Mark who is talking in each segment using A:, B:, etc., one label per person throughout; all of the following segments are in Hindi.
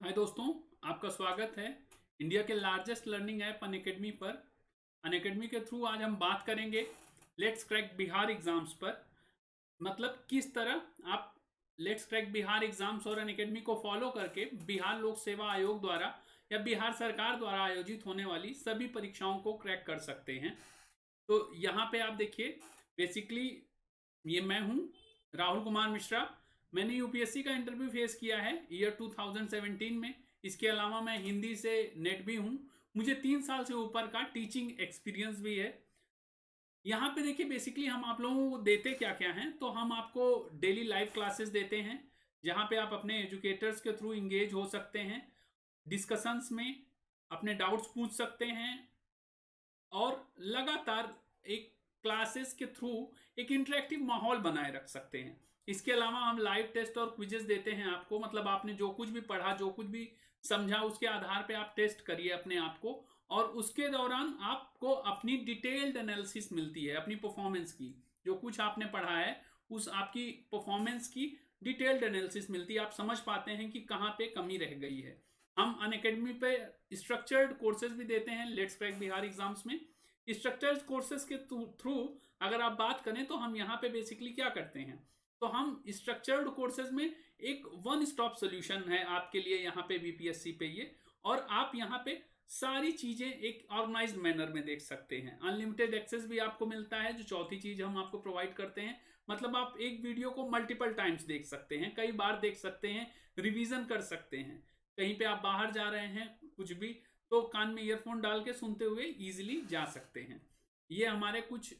A: हाय दोस्तों, आपका स्वागत है इंडिया के लार्जेस्ट लर्निंग ऐप अनअकैडमी पर। अनअकैडमी के थ्रू आज हम बात करेंगे लेट्स क्रैक बिहार एग्जाम्स पर। मतलब किस तरह आप लेट्स क्रैक बिहार एग्जाम्स और अनअकैडमी को फॉलो करके बिहार लोक सेवा आयोग द्वारा या बिहार सरकार द्वारा आयोजित होने वाली सभी परीक्षाओं को क्रैक कर सकते हैं। तो यहाँ पे आप देखिए, बेसिकली ये मैं हूँ राहुल कुमार मिश्रा। मैंने यूपीएससी का इंटरव्यू फेस किया है ईयर 2017 में। इसके अलावा मैं हिंदी से नेट भी हूँ। मुझे 3 साल से ऊपर का टीचिंग एक्सपीरियंस भी है। यहाँ पे देखिए, बेसिकली हम आप लोगों को देते क्या क्या हैं, तो हम आपको डेली लाइव क्लासेस देते हैं जहाँ पे आप अपने एजुकेटर्स के थ्रू इंगेज हो सकते हैं, डिस्कशंस में अपने डाउट्स पूछ सकते हैं और लगातार एक क्लासेस के थ्रू एक इंटरेक्टिव माहौल बनाए रख सकते हैं। इसके अलावा हम लाइव टेस्ट और क्विजेस देते हैं आपको। मतलब आपने जो कुछ भी पढ़ा, जो कुछ भी समझा, उसके आधार पे आप टेस्ट करिए अपने आप को, और उसके दौरान आपको अपनी डिटेल्ड एनालिसिस मिलती है अपनी परफॉर्मेंस की। जो कुछ आपने पढ़ा है उस आपकी परफॉर्मेंस की डिटेल्ड एनालिसिस मिलती है। आप समझ पाते हैं कि कहाँ पे कमी रह गई है। हम अनअकैडमी पे स्ट्रक्चर्ड कोर्सेज भी देते हैं लेट्स क्रैक बिहार एग्जाम्स में। स्ट्रक्चर्ड कोर्सेज के थ्रू अगर आप बात करें तो हम यहाँ पे बेसिकली क्या करते हैं, तो हम स्ट्रक्चर्ड कोर्सेज में एक वन स्टॉप सोल्यूशन है आपके लिए यहाँ पे बीपीएससी पे ये। और आप यहाँ पे सारी चीजें एक ऑर्गेनाइज्ड मैनर में देख सकते हैं। अनलिमिटेड एक्सेस भी आपको मिलता है, जो चौथी चीज हम आपको प्रोवाइड करते हैं। मतलब आप एक वीडियो को मल्टीपल टाइम्स देख सकते हैं, कई बार देख सकते हैं, रिवीजन कर सकते हैं। कहीं पे आप बाहर जा रहे हैं कुछ भी, तो कान में ईयरफोन डाल के सुनते हुए इजीली जा सकते हैं। ये हमारे कुछ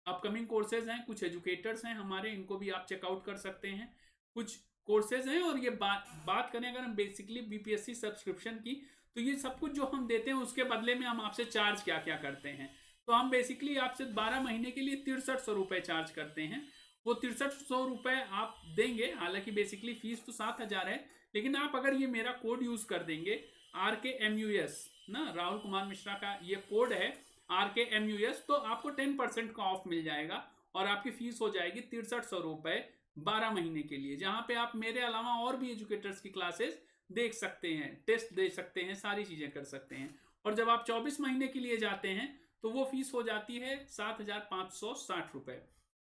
A: अपकमिंग कोर्सेज हैं, कुछ एजुकेटर्स हैं हमारे, इनको भी आप चेकआउट कर सकते हैं। कुछ कोर्सेज हैं। और ये बात करें अगर हम बेसिकली बीपीएससी सब्सक्रिप्शन की, तो ये सब कुछ जो हम देते हैं उसके बदले में हम आपसे चार्ज क्या क्या करते हैं। तो हम बेसिकली आपसे 12 महीने के लिए 6300 रुपए चार्ज करते हैं। वो 6300 रुपए आप देंगे। हालांकि बेसिकली फीस तो 7000 है, लेकिन आप अगर ये मेरा कोड यूज कर देंगे RKMUS ना, राहुल कुमार मिश्रा का ये कोड है RKMUS, तो आपको 10% का ऑफ मिल जाएगा और आपकी फीस हो जाएगी 6300 रुपए 12 महीने के लिए, जहां पे आप मेरे अलावा और भी एजुकेटर्स की क्लासेस देख सकते हैं, टेस्ट दे सकते हैं, सारी चीजें कर सकते हैं। और जब आप 24 महीने के लिए जाते हैं तो वो फीस हो जाती है 7560 रुपए।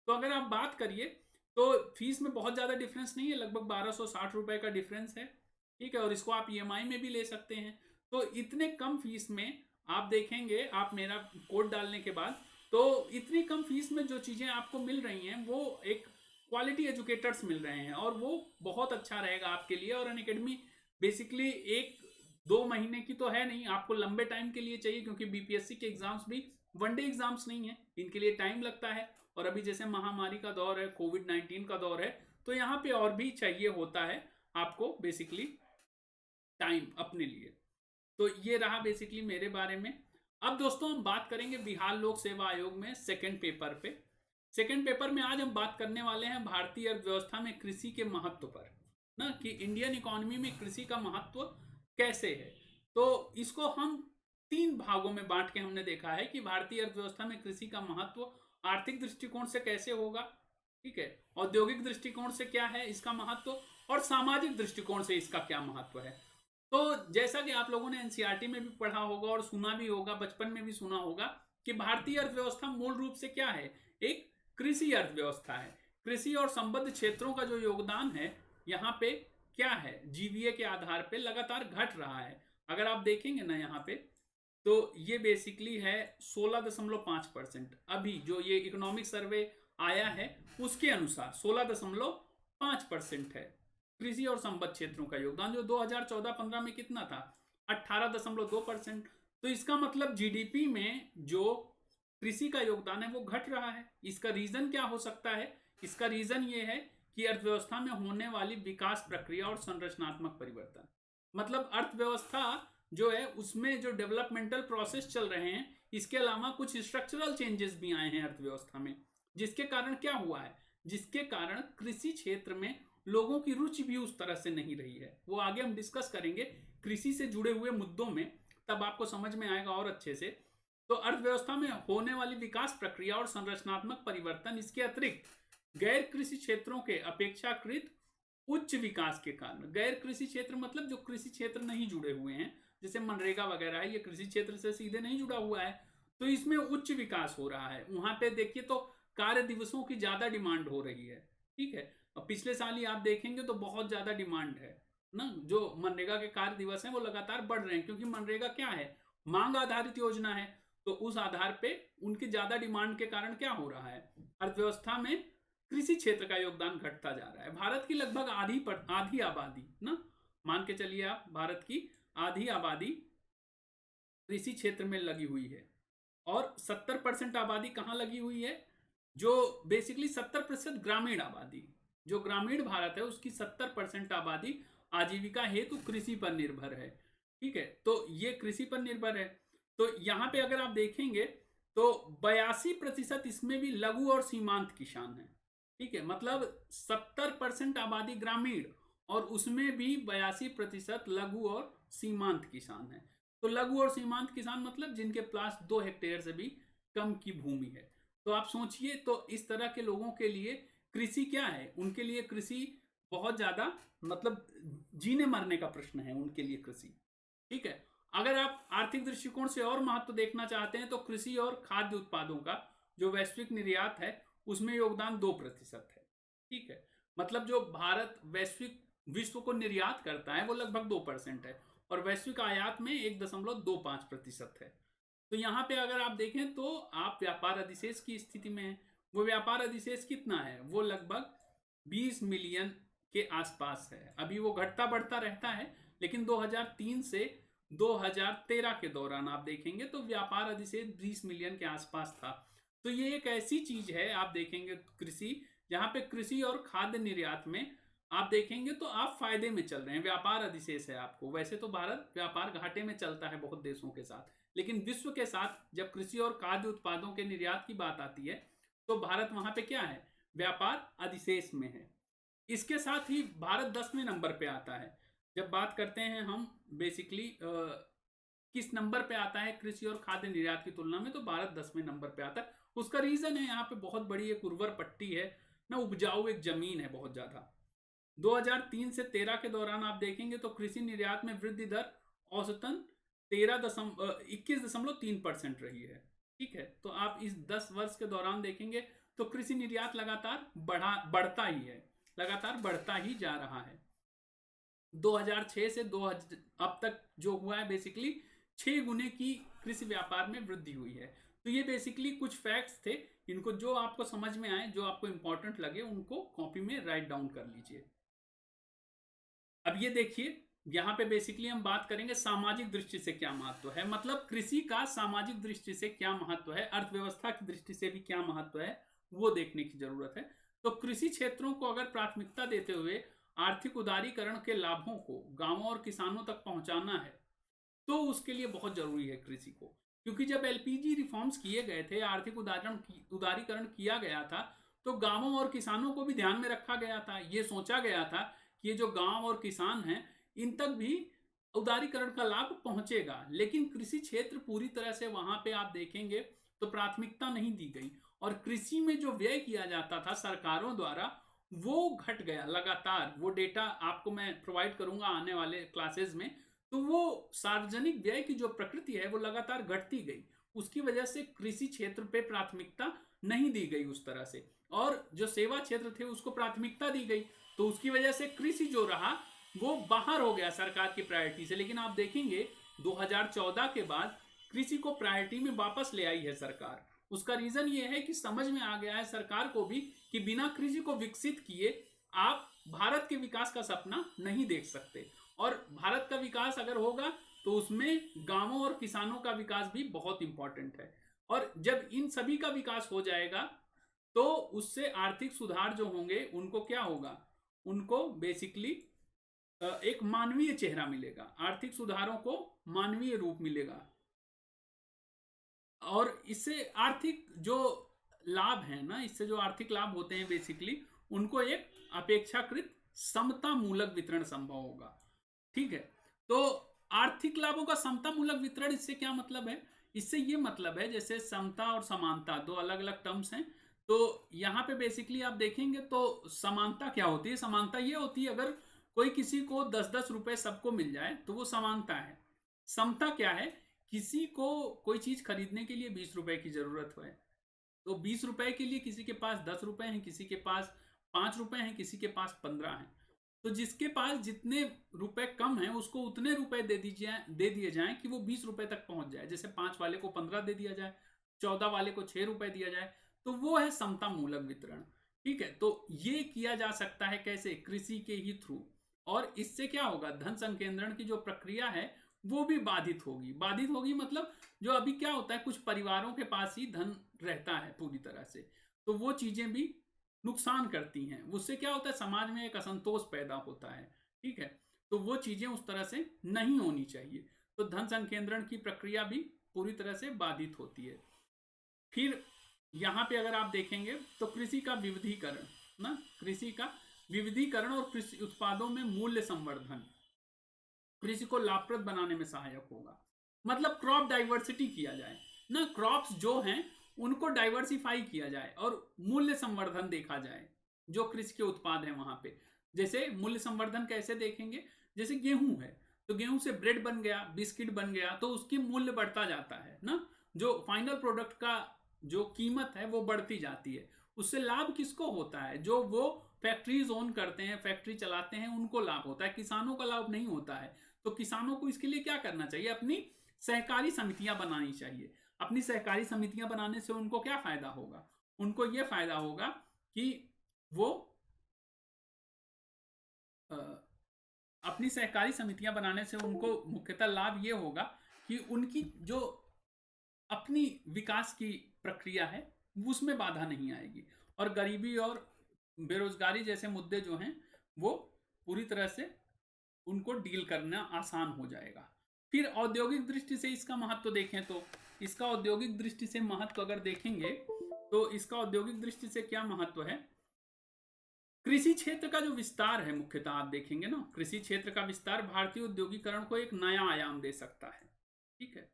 A: तो अगर आप बात करिए तो फीस में बहुत ज़्यादा डिफरेंस नहीं है, लगभग 1260 रुपए का डिफरेंस है। ठीक है, और इसको आप ईएमआई में भी ले सकते हैं। तो इतने कम फीस में आप देखेंगे, आप मेरा कोड डालने के बाद, तो इतनी कम फीस में जो चीज़ें आपको मिल रही हैं वो एक क्वालिटी एजुकेटर्स मिल रहे हैं, और वो बहुत अच्छा रहेगा आपके लिए। और अनअकैडमी बेसिकली 1-2 महीने की तो है नहीं, आपको लंबे टाइम के लिए चाहिए, क्योंकि बीपीएससी के एग्जाम्स भी वनडे एग्जाम्स नहीं है, इनके लिए टाइम लगता है। और अभी जैसे महामारी का दौर है, कोविड-19 का दौर है, तो यहाँ पे और भी चाहिए होता है आपको बेसिकली टाइम अपने लिए। तो ये रहा बेसिकली मेरे बारे में। अब दोस्तों हम बात करेंगे बिहार लोक सेवा आयोग में सेकंड पेपर पे। सेकंड पेपर में आज हम बात करने वाले हैं भारतीय अर्थव्यवस्था में कृषि के महत्व पर, ना कि इंडियन इकोनॉमी में कृषि का महत्व कैसे है। तो इसको हम 3 भागों में बांट के हमने देखा है कि भारतीय अर्थव्यवस्था में कृषि का महत्व आर्थिक दृष्टिकोण से कैसे होगा, ठीक है, औद्योगिक दृष्टिकोण से क्या है इसका महत्व, और सामाजिक दृष्टिकोण से इसका क्या महत्व है। तो जैसा कि आप लोगों ने एनसीईआरटी में भी पढ़ा होगा और सुना भी होगा, बचपन में भी सुना होगा, कि भारतीय अर्थव्यवस्था मूल रूप से क्या है, एक कृषि अर्थव्यवस्था है। कृषि और संबद्ध क्षेत्रों का जो योगदान है यहाँ पे क्या है, जीवीए के आधार पे लगातार घट रहा है। अगर आप देखेंगे ना यहाँ पे, तो ये बेसिकली है 16.5%। अभी जो ये इकोनॉमिक सर्वे आया है उसके अनुसार 16.5% है कृषि और संबद्ध क्षेत्रों का योगदान, जो 2014-15 में कितना था, 18.2%। तो इसका मतलब जीडीपी में जो कृषि का योगदान है वो घट रहा है। इसका रीजन क्या हो सकता है, इसका रीजन ये है कि अर्थव्यवस्था में होने वाली विकास प्रक्रिया और संरचनात्मक परिवर्तन। मतलब अर्थव्यवस्था जो है उसमें जो डेवलपमेंटल प्रोसेस चल रहे हैं, इसके अलावा कुछ स्ट्रक्चरल चेंजेस भी आए हैं अर्थव्यवस्था में, जिसके कारण क्या हुआ है, जिसके कारण कृषि क्षेत्र में लोगों की रुचि भी उस तरह से नहीं रही है। वो आगे हम डिस्कस करेंगे कृषि से जुड़े हुए मुद्दों में, तब आपको समझ में आएगा और अच्छे से। तो अर्थव्यवस्था में होने वाली विकास प्रक्रिया और संरचनात्मक परिवर्तन, इसके अतिरिक्त गैर कृषि क्षेत्रों के अपेक्षाकृत उच्च विकास के कारण। गैर कृषि क्षेत्र मतलब जो कृषि क्षेत्र नहीं जुड़े हुए हैं, जैसे मनरेगा वगैरह है, ये कृषि क्षेत्र से सीधे नहीं जुड़ा हुआ है, तो इसमें उच्च विकास हो रहा है। वहां पे देखिए तो कार्य दिवसों की ज्यादा डिमांड हो रही है, ठीक है। और पिछले साल ही आप देखेंगे तो बहुत ज्यादा डिमांड है ना, जो मनरेगा के कार्य दिवस हैं वो लगातार बढ़ रहे हैं, क्योंकि मनरेगा क्या है, मांग आधारित योजना है। तो उस आधार पे उनकी ज्यादा डिमांड के कारण क्या हो रहा है, अर्थव्यवस्था में कृषि क्षेत्र का योगदान घटता जा रहा है। भारत की लगभग आधी आबादी ना, मान के चलिए आप, भारत की आधी आबादी कृषि क्षेत्र में लगी हुई है। और 70% आबादी कहां लगी हुई है, जो बेसिकली 70% ग्रामीण आबादी, जो ग्रामीण भारत है उसकी 70% आबादी आजीविका हेतु कृषि पर निर्भर है, ठीक है। तो ये कृषि पर निर्भर है। तो यहां पे अगर आप देखेंगे तो 82% इसमें भी लघु और सीमांत किसान है, ठीक है। मतलब 70% आबादी ग्रामीण और उसमें भी 82% लघु और सीमांत किसान है। तो लघु और सीमांत किसान मतलब जिनके पास 2 हेक्टेयर से भी कम की भूमि है। तो आप सोचिए, तो इस तरह के लोगों के लिए कृषि क्या है, उनके लिए कृषि बहुत ज्यादा मतलब जीने मरने का प्रश्न है उनके लिए कृषि, ठीक है। अगर आप आर्थिक दृष्टिकोण से और महत्व देखना चाहते हैं तो कृषि और खाद्य उत्पादों का जो वैश्विक निर्यात है उसमें योगदान 2% है, ठीक है। मतलब जो भारत वैश्विक विश्व को निर्यात करता है वो लगभग 2% है, और वैश्विक आयात में 1.25% है। तो यहाँ पे अगर आप देखें तो आप व्यापार अधिशेष की स्थिति में है। वो व्यापार अधिशेष कितना है, वो लगभग 20 मिलियन के आसपास है। अभी वो घटता बढ़ता रहता है, लेकिन 2003 से 2013 के दौरान आप देखेंगे तो व्यापार अधिशेष 20 मिलियन के आसपास था। तो ये एक ऐसी चीज है, आप देखेंगे कृषि, जहां पे कृषि और खाद्य निर्यात में आप देखेंगे तो आप फायदे में चल रहे हैं, व्यापार अधिशेष है आपको। वैसे तो भारत व्यापार घाटे में चलता है बहुत देशों के साथ, लेकिन विश्व के साथ जब कृषि और खाद्य उत्पादों के निर्यात की बात आती है तो भारत वहां पे क्या है, व्यापार अधिशेष में है। इसके साथ ही भारत 10वें नंबर पे आता है। जब बात करते हैं हम बेसिकली किस नंबर पे आता है कृषि और खाद्य निर्यात की तुलना में, तो भारत 10वें नंबर पे आता है। उसका रीजन है यहाँ पे बहुत बड़ी एक उर्वर पट्टी है ना, उपजाऊ एक जमीन है बहुत ज्यादा। 2003 से 13 के दौरान आप देखेंगे तो कृषि निर्यात में वृद्धि दर औसतन 21.3% रही है, ठीक है। तो आप इस 10 वर्ष के दौरान देखेंगे तो कृषि निर्यात लगातार बढ़ता ही है, लगातार बढ़ता ही जा रहा है। 2006 से 2000 अब तक जो हुआ है बेसिकली 6 गुने की कृषि व्यापार में वृद्धि हुई है। तो ये बेसिकली कुछ फैक्ट्स थे, इनको जो आपको समझ में आए, जो आपको इंपॉर्टेंट लगे, उनको कॉपी में राइट डाउन कर लीजिए। अब ये देखिए, यहाँ पे बेसिकली हम बात करेंगे सामाजिक दृष्टि से क्या महत्व है, मतलब कृषि का सामाजिक दृष्टि से क्या महत्व है, अर्थव्यवस्था की दृष्टि से भी क्या महत्व है, वो देखने की जरूरत है। तो कृषि क्षेत्रों को अगर प्राथमिकता देते हुए आर्थिक उदारीकरण के लाभों को गांवों और किसानों तक पहुंचाना है तो उसके लिए बहुत जरूरी है कृषि को। क्योंकि जब एलपीजी रिफॉर्म्स किए गए थे, आर्थिक उदारीकरण किया गया था, तो गांवों और किसानों को भी ध्यान में रखा गया था। ये सोचा गया था कि ये जो गांव और किसान हैं इन तक भी उदारीकरण का लाभ पहुंचेगा, लेकिन कृषि क्षेत्र पूरी तरह से वहां पे आप देखेंगे तो प्राथमिकता नहीं दी गई, और कृषि में जो व्यय किया जाता था सरकारों द्वारा वो घट गया लगातार। वो डेटा आपको मैं प्रोवाइड करूंगा आने वाले क्लासेस में। तो वो सार्वजनिक व्यय की जो प्रकृति है वो लगातार घटती गई, उसकी वजह से कृषि क्षेत्र पे प्राथमिकता नहीं दी गई उस तरह से, और जो सेवा क्षेत्र थे उसको प्राथमिकता दी गई। तो उसकी वजह से कृषि जो रहा वो बाहर हो गया सरकार की प्रायोरिटी से। लेकिन आप देखेंगे 2014 के बाद कृषि को प्रायोरिटी में वापस ले आई है सरकार। उसका रीजन ये है कि समझ में आ गया है सरकार को भी कि बिना कृषि को विकसित किए आप भारत के विकास का सपना नहीं देख सकते, और भारत का विकास अगर होगा तो उसमें गांवों और किसानों का विकास भी बहुत इंपॉर्टेंट है। और जब इन सभी का विकास हो जाएगा तो उससे आर्थिक सुधार जो होंगे उनको क्या होगा, उनको बेसिकली एक मानवीय चेहरा मिलेगा, आर्थिक सुधारों को मानवीय रूप मिलेगा। और इससे आर्थिक जो लाभ है ना, इससे जो आर्थिक लाभ होते हैं बेसिकली उनको एक अपेक्षाकृत समता मूलक वितरण संभव होगा, ठीक है। तो आर्थिक लाभों का समता मूलक वितरण, इससे क्या मतलब है, इससे ये मतलब है जैसे समता और समानता दो अलग अलग टर्म्स हैं। तो यहाँ पे बेसिकली आप देखेंगे तो समानता क्या होती है? समानता ये होती है, अगर कोई किसी को 10-10 रुपए सबको मिल जाए तो वो समानता है। समता क्या है? किसी को कोई चीज खरीदने के लिए 20 रुपए की जरूरत है, तो 20 रुपए के लिए किसी के पास 10 रुपए हैं, किसी के पास 5 रुपए हैं, किसी के पास 15 हैं। तो जिसके पास जितने रुपए कम हैं उसको उतने रुपए दे दिए जाएं कि वो 20 रुपए तक पहुंच जाए। जैसे 5 वाले को 15 दे दिया जाए, 14 वाले को 6 रुपए दिया जाए, तो वो है समता मूलक वितरण। ठीक है, तो ये किया जा सकता है कैसे? कृषि के ही थ्रू। और इससे क्या होगा? धन संकेंद्रण की जो प्रक्रिया है वो भी बाधित होगी। बाधित होगी मतलब जो अभी क्या होता है, कुछ परिवारों के पास ही धन रहता है पूरी तरह से, तो वो चीजें भी नुकसान करती हैं। उससे क्या होता है? समाज में एक असंतोष पैदा होता है। ठीक है, तो वो चीजें उस तरह से नहीं होनी चाहिए। तो धन संकेंद्रण की प्रक्रिया भी पूरी तरह से बाधित होती है। फिर यहाँ पे अगर आप देखेंगे तो कृषि का विविधीकरण, ना, कृषि का विविधीकरण और कृषि उत्पादों में मूल्य संवर्धन कृषि को लाभप्रद बनाने में सहायक होगा। मतलब क्रॉप डाइवर्सिटी किया जाए ना, क्रॉप्स जो हैं उनको डाइवर्सिफाई किया जाए और मूल्य संवर्धन देखा जाए जो कृषि के उत्पाद हैं वहां पे। जैसे मूल्य संवर्धन कैसे देखेंगे? जैसे गेहूं है तो गेहूं से ब्रेड बन गया, बिस्किट बन गया, तो उसकी मूल्य बढ़ता जाता है ना, जो फाइनल प्रोडक्ट का जो कीमत है वो बढ़ती जाती है। उससे लाभ किसको होता है? जो वो फैक्ट्रीज ओन करते हैं, फैक्ट्री चलाते हैं, उनको लाभ होता है, किसानों का लाभ नहीं होता है। तो किसानों को इसके लिए क्या करना चाहिए? अपनी सहकारी समितियां बनानी चाहिए। अपनी सहकारी समितियां बनाने से उनको क्या फायदा होगा? उनको यह फायदा होगा कि वो अपनी सहकारी समितियां बनाने से उनको मुख्यतः लाभ ये होगा कि उनकी जो अपनी विकास की प्रक्रिया है उसमें बाधा नहीं आएगी, और गरीबी और बेरोजगारी जैसे मुद्दे जो हैं वो पूरी तरह से उनको डील करना आसान हो जाएगा। फिर औद्योगिक दृष्टि से इसका महत्व देखें तो इसका औद्योगिक दृष्टि से महत्व अगर देखेंगे तो इसका औद्योगिक दृष्टि से क्या महत्व है? कृषि क्षेत्र का जो विस्तार है, मुख्यतः आप देखेंगे ना, कृषि क्षेत्र का विस्तार भारतीय उद्योगीकरण को एक नया आयाम दे सकता है। ठीक है,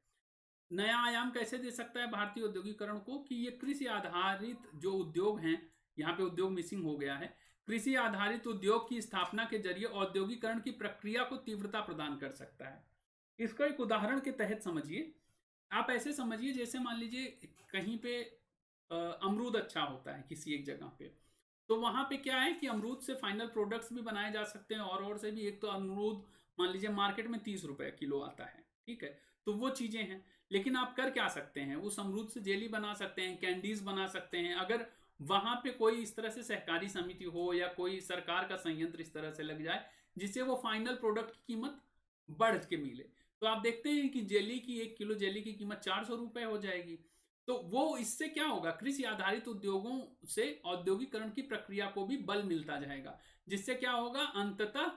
A: नया आयाम कैसे दे सकता है भारतीय औद्योगिकरण को? कि ये कृषि आधारित जो उद्योग हैं, यहाँ पे उद्योग मिसिंग हो गया है, कृषि आधारित उद्योग की स्थापना के जरिए औद्योगिकरण की प्रक्रिया को तीव्रता प्रदान कर सकता है। इसको एक उदाहरण के तहत समझिए। आप ऐसे समझिए जैसे मान लीजिए कहीं पे अमरूद अच्छा होता है किसी एक जगह पे, तो वहां पे क्या है कि अमरूद से फाइनल प्रोडक्ट्स भी बनाए जा सकते हैं, और से भी। एक तो अमरूद मान लीजिए मार्केट में 30 रुपए किलो आता है, ठीक है, तो वो चीजें हैं। लेकिन आप कर क्या सकते हैं? उस अमरूद से जेली बना सकते हैं, कैंडीज बना सकते हैं। अगर वहां पे कोई इस तरह से सहकारी समिति हो या कोई सरकार का संयंत्र इस तरह से लग जाए जिससे वो फाइनल प्रोडक्ट की कीमत बढ़ के मिले, तो आप देखते हैं कि जेली की 1 किलो जेली की कीमत 400 रुपए हो जाएगी। तो वो इससे क्या होगा? कृषि आधारित उद्योगों से औद्योगिकरण की प्रक्रिया को भी बल मिलता जाएगा, जिससे क्या होगा? अंततः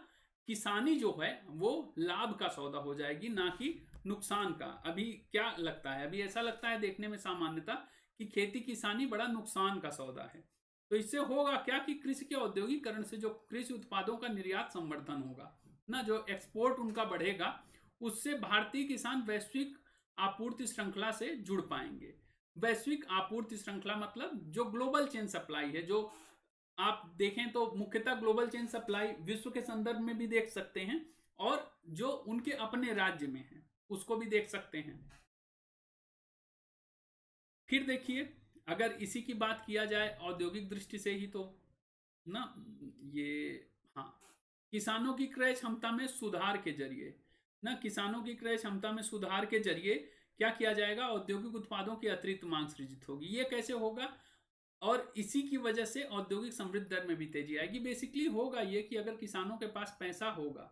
A: किसानी जो है वो लाभ का सौदा हो जाएगी, ना कि नुकसान का। अभी क्या लगता है? अभी ऐसा लगता है देखने में सामान्यता कि खेती किसानी बड़ा नुकसान का सौदा है। तो इससे होगा क्या कि कृषि के औद्योगिकरण से जो कृषि उत्पादों का निर्यात संवर्धन होगा ना, जो एक्सपोर्ट उनका बढ़ेगा, उससे भारतीय किसान वैश्विक आपूर्ति श्रृंखला से जुड़ पाएंगे। वैश्विक आपूर्ति श्रृंखला मतलब जो ग्लोबल चेन सप्लाई है, जो आप देखें तो मुख्यतः ग्लोबल चेन सप्लाई विश्व के संदर्भ में भी देख सकते हैं, और जो उनके अपने राज्य में है उसको भी देख सकते हैं। फिर देखिए, अगर इसी की बात किया जाए औद्योगिक दृष्टि से ही तो ना, ये, हाँ, किसानों की क्रय क्षमता में सुधार के जरिए ना, किसानों की क्रय क्षमता में सुधार के जरिए क्या किया जाएगा? औद्योगिक उत्पादों की अतिरिक्त मांग सृजित होगी। ये कैसे होगा? और इसी की वजह से औद्योगिक समृद्धि दर में भी तेजी आएगी। बेसिकली होगा ये कि अगर किसानों के पास पैसा होगा,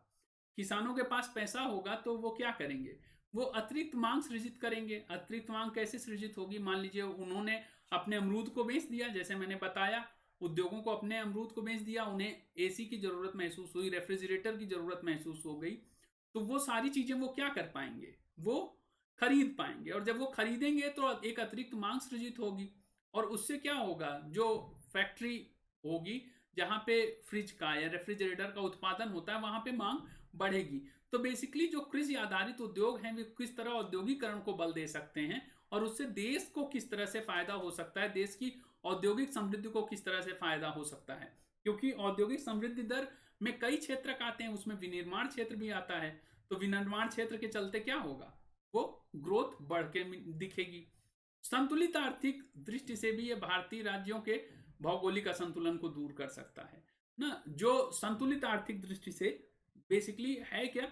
A: किसानों के पास पैसा होगा तो वो क्या करेंगे? वो अतिरिक्त मांग सृजित करेंगे। अतिरिक्त मांग कैसे सृजित होगी? मान लीजिए उन्होंने अपने अमरूद को बेच दिया, जैसे मैंने बताया, उद्योगों को अपने अमरूद को बेच दिया, उन्हें एसी की जरूरत महसूस हुई, रेफ्रिजरेटर की जरूरत महसूस हो गई, तो वो सारी चीजें वो क्या कर पाएंगे? वो खरीद पाएंगे, और जब वो खरीदेंगे तो एक अतिरिक्त मांग सृजित होगी, और उससे क्या होगा? जो फैक्ट्री होगी जहां पे फ्रिज का या रेफ्रिजरेटर का उत्पादन होता है वहां पे मांग बढ़ेगी। तो बेसिकली जो कृषि आधारित उद्योग हैं वे किस तरह औद्योगिकरण को बल दे सकते हैं, और उससे देश को किस तरह से फायदा हो सकता है, देश की औद्योगिक समृद्धि को किस तरह से फायदा हो सकता है, क्योंकि औद्योगिक समृद्धि दर में कई क्षेत्र आते हैं, उसमें विनिर्माण क्षेत्र भी आता है। तो विनिर्माण क्षेत्र के चलते क्या होगा, वो ग्रोथ बढ़ के दिखेगी। संतुलित आर्थिक दृष्टि से भी ये भारतीय राज्यों के भौगोलिक असंतुलन को दूर कर सकता है ना। जो संतुलित आर्थिक दृष्टि से बेसिकली है क्या,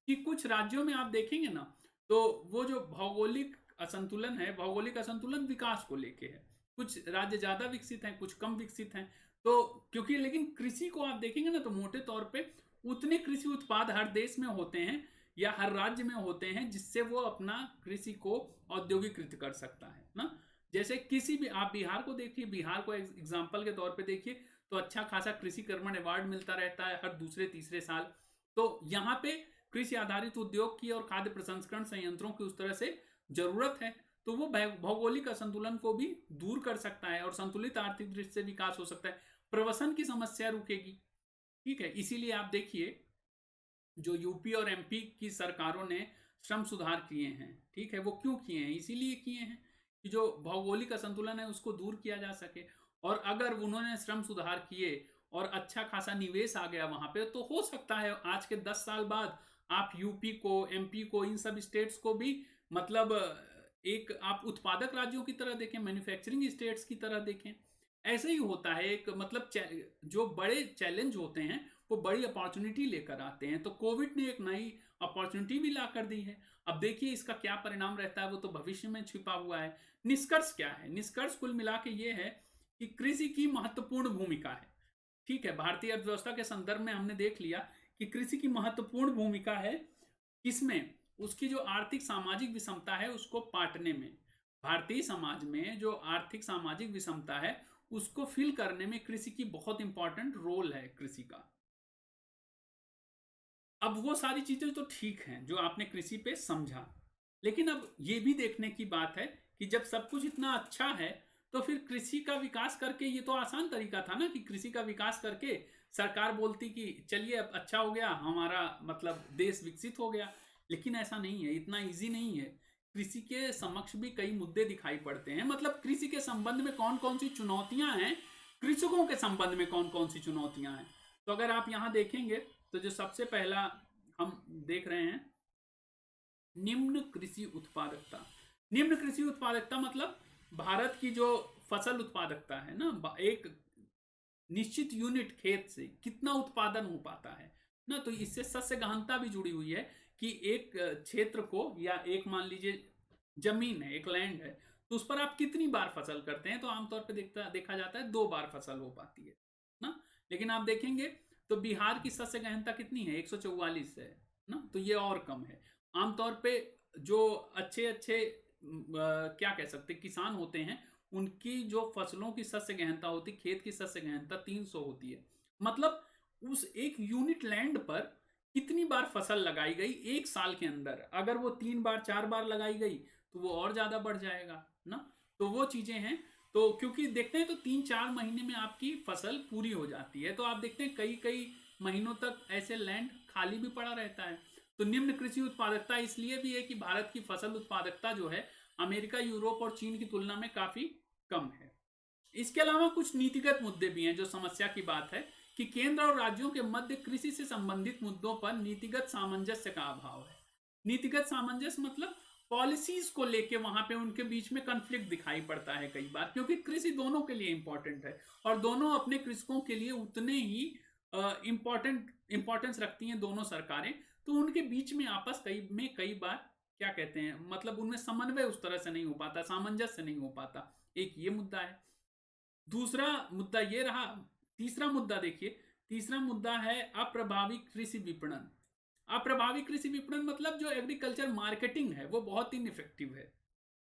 A: कि कुछ राज्यों में आप देखेंगे ना, तो वो जो भौगोलिक असंतुलन है, भौगोलिक असंतुलन विकास को लेके है। कुछ राज्य ज्यादा विकसित हैं, कुछ कम विकसित हैं। तो क्योंकि लेकिन कृषि को आप देखेंगे ना, तो मोटे तौर पे उतने कृषि उत्पाद हर देश में होते हैं या हर राज्य में होते हैं जिससे वो अपना कृषि को औद्योगिकृत कर सकता है ना। जैसे किसी भी, आप बिहार को देखिए, बिहार को एग्जाम्पल के तौर पे देखिए, तो अच्छा खासा कृषि कर्मण अवार्ड मिलता रहता है हर दूसरे तीसरे साल। तो यहाँ पे कृषि आधारित उद्योग की और खाद्य प्रसंस्करण संयंत्रों की उस तरह से जरूरत है, तो वो भौगोलिक असंतुलन को भी दूर कर सकता है और संतुलित आर्थिक दृष्टि से विकास हो सकता है। प्रवसन की समस्या रुकेगी, ठीक है। इसीलिए आप देखिए, जो यूपी और एमपी की सरकारों ने श्रम सुधार किए हैं, ठीक है, वो क्यों किए हैं, इसीलिए किए हैं कि जो भौगोलिक असंतुलन है उसको दूर किया जा सके। और अगर उन्होंने श्रम सुधार किए और अच्छा खासा निवेश आ गया वहां पे, तो हो सकता है आज के 10 साल बाद आप यूपी को, एमपी को, इन सब स्टेट्स को भी मतलब एक आप उत्पादक राज्यों की तरह देखें, मैन्युफैक्चरिंग स्टेट्स की तरह देखें। ऐसे ही होता है, एक मतलब जो बड़े चैलेंज होते हैं वो बड़ी अपॉर्चुनिटी लेकर आते हैं। तो कोविड ने एक नई अपॉर्चुनिटी भी ला कर दी है। अब देखिए इसका क्या परिणाम रहता है, वो तो भविष्य में छिपा हुआ है। निष्कर्ष क्या है, निष्कर्ष कुल मिला के ये है कि कृषि की महत्वपूर्ण भूमिका है, ठीक है। भारतीय अर्थव्यवस्था के संदर्भ में हमने देख लिया कि कृषि की महत्वपूर्ण भूमिका है, किसमें, उसकी जो आर्थिक सामाजिक विषमता है उसको पाटने में। भारतीय समाज में जो आर्थिक सामाजिक विषमता है उसको फिल करने में कृषि की बहुत इंपॉर्टेंट रोल है, कृषि का। अब वो सारी चीजें तो ठीक हैं जो आपने कृषि पे समझा, लेकिन अब ये भी देखने की बात है कि जब सब कुछ इतना अच्छा है, तो फिर कृषि का विकास करके, ये तो आसान तरीका था ना कि कृषि का विकास करके सरकार बोलती कि चलिए अब अच्छा हो गया हमारा, मतलब देश विकसित हो गया। लेकिन ऐसा नहीं है, इतना इजी नहीं है। कृषि के समक्ष भी कई मुद्दे दिखाई पड़ते हैं, मतलब कृषि के संबंध में कौन कौन सी चुनौतियां हैं, कृषकों के संबंध में कौन कौन सी चुनौतियां हैं। तो अगर आप यहां देखेंगे, तो जो सबसे पहला हम देख रहे हैं, निम्न कृषि उत्पादकता। निम्न कृषि उत्पादकता मतलब भारत की जो फसल उत्पादकता है ना, एक निश्चित यूनिट खेत से कितना उत्पादन हो पाता है ना। तो इससे सस्य गहनता भी जुड़ी हुई है कि एक क्षेत्र को, या एक मान लीजिए जमीन है, एक लैंड है, तो उस पर आप कितनी बार फसल करते हैं। तो आमतौर पर देखा जाता है 2 बार फसल हो पाती है ना। लेकिन आप देखेंगे तो बिहार की सस्य गहनता कितनी है, 144 है ना, तो ये और कम है। आमतौर पे जो अच्छे अच्छे क्या कह सकते किसान होते हैं, उनकी जो फसलों की सस्य गहनता होती, खेत की सस्य गहनता 300 होती है। मतलब उस एक यूनिट लैंड पर कितनी बार फसल लगाई गई एक साल के अंदर, अगर वो 3 बार 4 बार लगाई गई तो वो और ज्यादा बढ़ जाएगा ना। तो वो चीजें हैं। तो क्योंकि देखते हैं तो 3-4 महीने में आपकी फसल पूरी हो जाती है, तो आप देखते हैं कई कई महीनों तक ऐसे लैंड खाली भी पड़ा रहता है। तो निम्न कृषि उत्पादकता इसलिए भी है कि भारत की फसल उत्पादकता जो है अमेरिका, यूरोप और चीन की तुलना में काफी कम है। इसके अलावा कुछ नीतिगत मुद्दे भी हैं जो समस्या की बात है, कि केंद्र और राज्यों के मध्य कृषि से संबंधित मुद्दों पर नीतिगत सामंजस्य का अभाव है। नीतिगत सामंजस्य मतलब पॉलिसीज को लेके वहां पे उनके बीच में कन्फ्लिक्ट दिखाई पड़ता है कई बार, क्योंकि कृषि दोनों के लिए इंपॉर्टेंट है और दोनों अपने कृषकों के लिए उतने ही इंपॉर्टेंस रखती हैं दोनों सरकारें। तो उनके बीच में आपस कई बार क्या कहते हैं, मतलब उनमें समन्वय उस तरह से नहीं हो पाता, सामंजस्य नहीं हो पाता। एक ये मुद्दा है। दूसरा मुद्दा ये रहा। तीसरा मुद्दा देखिए, तीसरा मुद्दा है अप्रभावी कृषि विपणन। अप्रभावी कृषि विपणन मतलब जो एग्रीकल्चर मार्केटिंग है वो बहुत इनइफेक्टिव है,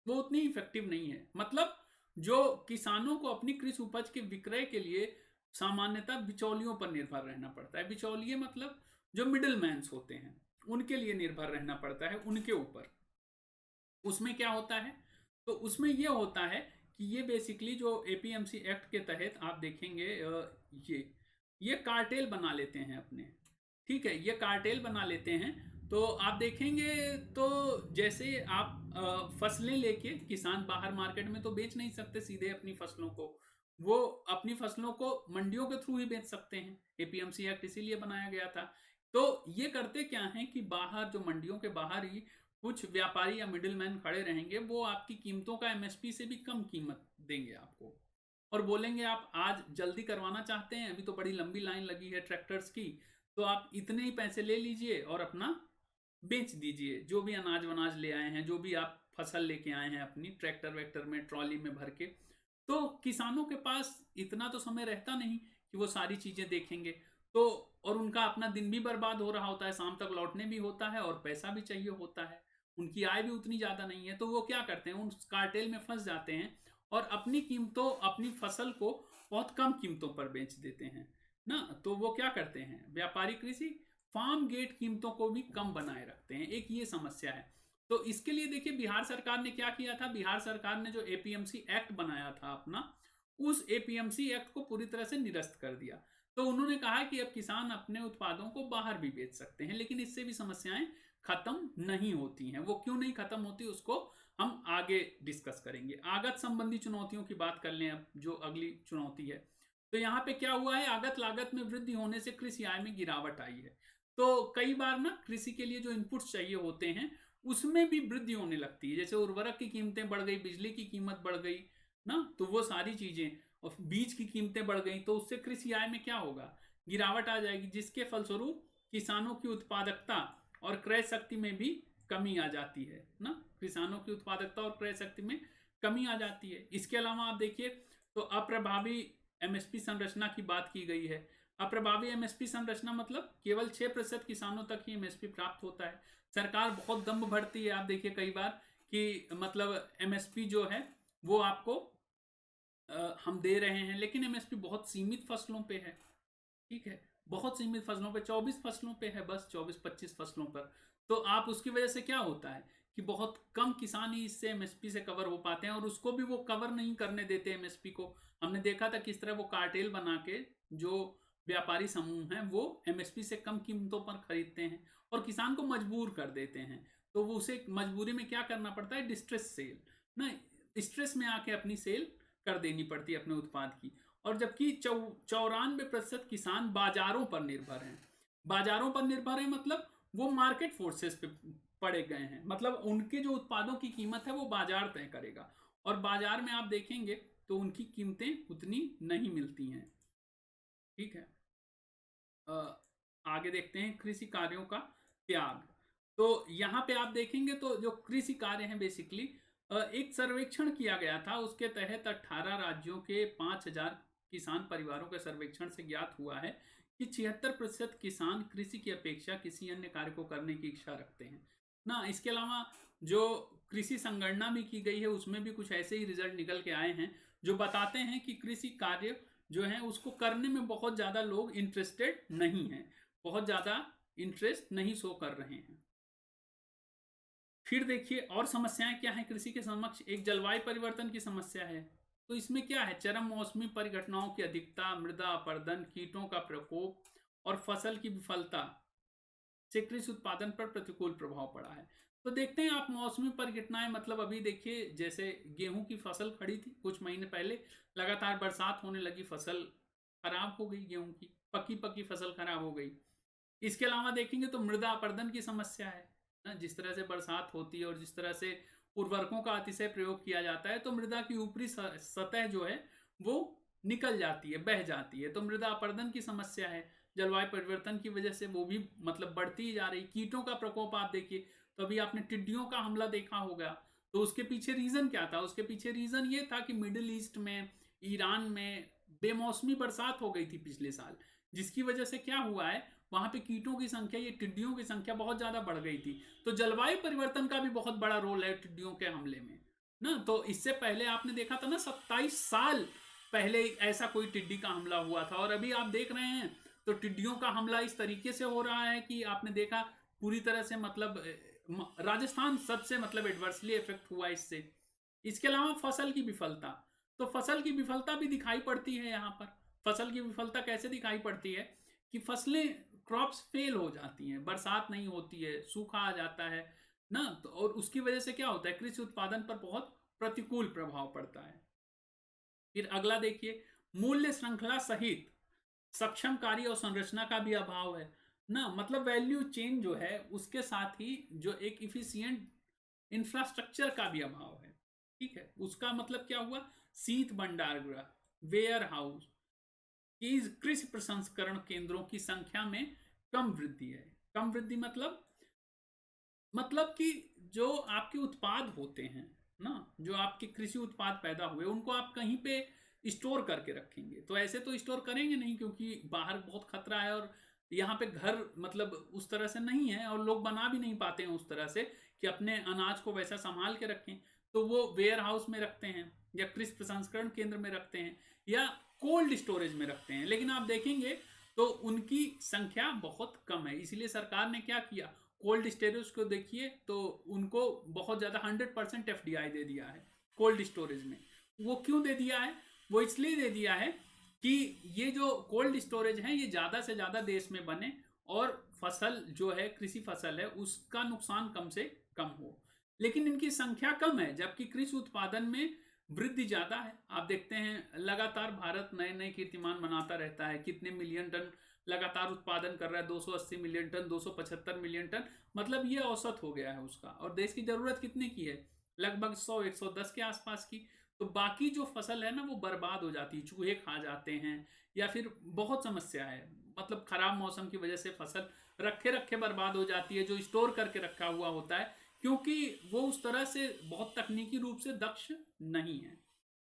A: वो उतनी इफेक्टिव नहीं है। मतलब जो किसानों को अपनी कृषि उपज के विक्रय के लिए सामान्यतः बिचौलियों पर निर्भर रहना पड़ता है। बिचौलिए मतलब जो मिडिल मैन्स होते हैं, उनके लिए निर्भर रहना पड़ता है, उनके ऊपर। उसमें क्या होता है, तो उसमें यह होता है कि ये बेसिकली जो एपीएमसी एक्ट के तहत आप देखेंगे, ये कार्टेल बना लेते हैं अपने, ठीक है, ये कार्टेल बना लेते हैं। तो आप देखेंगे तो जैसे आप फसलें लेके किसान बाहर मार्केट में तो बेच नहीं सकते सीधे अपनी फसलों को, वो अपनी फसलों को मंडियों के थ्रू ही बेच सकते हैं। एपीएमसी एक्ट इसीलिए बनाया गया था। तो ये करते क्या हैं कि बाहर जो मंडियों के बाहर ही कुछ व्यापारी या मिडिलमैन खड़े रहेंगे, वो आपकी कीमतों का एमएसपी से भी कम कीमत देंगे आपको, और बोलेंगे आप आज जल्दी करवाना चाहते हैं, अभी तो बड़ी लंबी लाइन लगी है ट्रैक्टर्स की, तो आप इतने ही पैसे ले लीजिए और अपना बेच दीजिए। जो भी अनाज वनाज ले आए हैं, जो भी आप फसल लेके आए हैं अपनी ट्रैक्टर वैक्टर में ट्रॉली में भर के, तो किसानों के पास इतना तो समय रहता नहीं कि वो सारी चीजें देखेंगे। तो और उनका अपना दिन भी बर्बाद हो रहा होता है, शाम तक लौटने भी होता है और पैसा भी चाहिए होता है, उनकी आय भी उतनी ज्यादा नहीं है। तो वो क्या करते हैं, उन कार्टेल में फंस जाते हैं और अपनी कीमतों, अपनी फसल को बहुत कम कीमतों पर बेच देते हैं ना। तो वो क्या करते हैं, व्यापारी कृषि फार्म गेट कीमतों को भी कम बनाए रखते हैं, एक ये समस्या है। तो इसके लिए देखिए बिहार सरकार ने क्या किया था, बिहार सरकार ने जो एपीएमसी एक्ट बनाया था अपना, उस एपीएमसी एक्ट को पूरी तरह से निरस्त कर दिया। तो उन्होंने कहा कि अब किसान अपने उत्पादों को बाहर भी बेच सकते हैं, लेकिन इससे भी समस्याएं खत्म नहीं होती हैं। वो क्यों नहीं खत्म होती उसको हम आगे डिस्कस करेंगे। आगत संबंधी चुनौतियों की बात कर लें अब, जो अगली चुनौती है। तो यहाँ पे क्या हुआ है, आगत लागत में वृद्धि होने से कृषि आय में गिरावट आई है। तो कई बार ना कृषि के लिए जो इनपुट्स चाहिए होते हैं उसमें भी वृद्धि होने लगती है, जैसे उर्वरक की कीमतें बढ़ गई, बिजली की कीमत बढ़ गई ना, तो वो सारी चीजें, और बीज की कीमतें बढ़ गई, तो उससे कृषि आय में क्या होगा, गिरावट आ जाएगी, जिसके फलस्वरूप किसानों की उत्पादकता और क्रय शक्ति में भी कमी आ जाती है ना। किसानों की उत्पादकता और क्रय शक्ति में कमी आ जाती है। इसके अलावा आप देखिए तो अप्रभावी एमएसपी संरचना की बात की गई है। अप्रभावी एमएसपी संरचना मतलब केवल 6% किसानों तक ही एमएसपी प्राप्त होता है। सरकार बहुत दम्भ भरती है, आप देखिए कई बार कि मतलब एमएसपी जो है वो आपको हम दे रहे हैं, लेकिन एमएसपी बहुत सीमित फसलों पे है। ठीक है, बहुत सीमित फसलों पे, 24 फसलों पे है, बस 24-25 फसलों पर। तो आप उसकी वजह से क्या होता है कि बहुत कम किसान ही इससे एमएसपी से कवर हो पाते हैं, और उसको भी वो कवर नहीं करने देते एमएसपी को। हमने देखा था किस तरह वो कार्टेल बना के जो व्यापारी समूह हैं वो एमएसपी से कम कीमतों पर खरीदते हैं और किसान को मजबूर कर देते हैं। तो वो उसे मजबूरी में क्या करना पड़ता है, डिस्ट्रेस सेल ना, स्ट्रेस में आके अपनी सेल कर देनी पड़ती है अपने उत्पाद की। और जबकि 94% किसान बाजारों पर निर्भर हैं। बाजारों पर निर्भर है मतलब वो मार्केट फोर्सेस पे पड़े गए हैं, मतलब उनके जो उत्पादों की कीमत है वो बाजार तय करेगा, और बाजार में आप देखेंगे तो उनकी कीमतें उतनी नहीं मिलती हैं। ठीक है, आगे देखते हैं कृषि कार्यों का त्याग। तो यहाँ पे आप देखेंगे तो जो कृषि कार्य हैं बेसिकली, एक सर्वेक्षण किया गया था, उसके तहत 18 राज्यों के 5000 किसान परिवारों के सर्वेक्षण से ज्ञात हुआ है कि 76% किसान कृषि की अपेक्षा किसी अन्य कार्य को करने की इच्छा रखते हैं ना। इसके अलावा जो कृषि संगणना भी की गई है उसमें भी कुछ ऐसे ही रिजल्ट निकल के आए हैं जो बताते हैं कि कृषि कार्य जो है उसको करने में बहुत ज़्यादा लोग इंटरेस्टेड नहीं हैं, बहुत ज़्यादा इंटरेस्ट नहीं शो कर रहे हैं। फिर देखिए और समस्याएं क्या है कृषि के समक्ष, एक जलवायु परिवर्तन की समस्या है। तो इसमें क्या है, चरम मौसमी परिघटनाओं की अधिकता, मृदा अपरदन, कीटों का प्रकोप और फसल की विफलता से कृषि उत्पादन पर प्रतिकूल प्रभाव पड़ा है। तो देखते हैं आप मौसमी परिघटनाएं, मतलब अभी देखिए जैसे गेहूं की फसल खड़ी थी कुछ महीने पहले, लगातार बरसात होने लगी, फसल खराब हो गई, गेहूं की पकी पकी फसल खराब हो गई। इसके अलावा देखेंगे तो मृदा अपरदन की समस्या है ना, जिस तरह से बरसात होती है और जिस तरह से उर्वरकों का अतिशय प्रयोग किया जाता है तो मृदा की ऊपरी सतह जो है वो निकल जाती है, बह जाती है, तो मृदा अपरदन की समस्या है। जलवायु परिवर्तन की वजह से वो भी मतलब बढ़ती ही जा रही। कीटों का प्रकोप आप देखिए, तो अभी आपने टिड्डियों का हमला देखा होगा, तो उसके पीछे रीजन क्या था, उसके पीछे रीजन ये था कि मिडिल ईस्ट में, ईरान में बेमौसमी बरसात हो गई थी पिछले साल, जिसकी वजह से क्या हुआ है, वहां पे कीटों की संख्या, ये टिड्डियों की संख्या बहुत ज्यादा बढ़ गई थी। तो जलवायु परिवर्तन का भी बहुत बड़ा रोल है टिड्डियों के हमले में ना। तो इससे पहले आपने देखा था ना, 27 साल पहले ऐसा कोई टिड्डी का हमला हुआ था, और अभी आप देख रहे हैं तो टिड्डियों का हमला इस तरीके से हो रहा है कि आपने देखा पूरी तरह से, मतलब राजस्थान सबसे मतलब एडवर्सली इफेक्ट हुआ इससे। इसके अलावा फसल की विफलता, तो फसल की विफलता भी दिखाई पड़ती है यहाँ पर। फसल की विफलता कैसे दिखाई पड़ती है कि फसलें, क्रॉप्स फेल हो जाती हैं, बरसात नहीं होती है, सूखा आ जाता है ना, तो और उसकी वजह से क्या होता है, कृषि उत्पादन पर बहुत प्रतिकूल प्रभाव पड़ता है। फिर अगला देखिए, मूल्य श्रृंखला सहित सक्षम कार्य और संरचना का भी अभाव है ना, मतलब वैल्यू चेन जो है उसके साथ ही जो एक इफिशियंट इंफ्रास्ट्रक्चर का भी अभाव है। ठीक है, उसका मतलब क्या हुआ, शीत भंडारगृह, वेयर हाउस की कृषि प्रसंस्करण केंद्रों की संख्या में कम वृद्धि है। कम वृद्धि मतलब कि जो आपके उत्पाद होते हैं ना, जो आपके कृषि उत्पाद पैदा हुए उनको आप कहीं पे स्टोर करके रखेंगे, तो ऐसे तो स्टोर करेंगे नहीं क्योंकि बाहर बहुत खतरा है और यहाँ पे घर मतलब उस तरह से नहीं है और लोग बना भी नहीं पाते हैं उस तरह से कि अपने अनाज को वैसा संभाल के रखें, तो वो वेयर हाउस में रखते हैं या कृषि प्रसंस्करण केंद्र में रखते हैं या कोल्ड स्टोरेज में रखते हैं। लेकिन आप देखेंगे तो उनकी संख्या बहुत कम है, इसलिए सरकार ने क्या किया, कोल्ड स्टोरेज को देखिए तो उनको बहुत ज़्यादा 100% एफडीआई दे दिया है कोल्ड स्टोरेज में। वो क्यों दे दिया है, वो इसलिए दे दिया है कि ये जो कोल्ड स्टोरेज है ये ज़्यादा से ज़्यादा देश में बने और फसल जो है कृषि फसल है उसका नुकसान कम से कम हो। लेकिन इनकी संख्या कम है जबकि कृषि उत्पादन में वृद्धि ज़्यादा है। आप देखते हैं लगातार भारत नए नए कीर्तिमान बनाता रहता है, कितने मिलियन टन लगातार उत्पादन कर रहा है, 280 मिलियन टन, 275 मिलियन टन, मतलब ये औसत हो गया है उसका। और देश की जरूरत कितने की है, लगभग 100-110 के आसपास की। तो बाकी जो फसल है ना वो बर्बाद हो जाती है, चूहे खा जाते हैं या फिर बहुत समस्या है, मतलब खराब मौसम की वजह से फसल रखे रखे बर्बाद हो जाती है जो स्टोर करके रखा हुआ होता है, क्योंकि वो उस तरह से बहुत तकनीकी रूप से दक्ष नहीं है।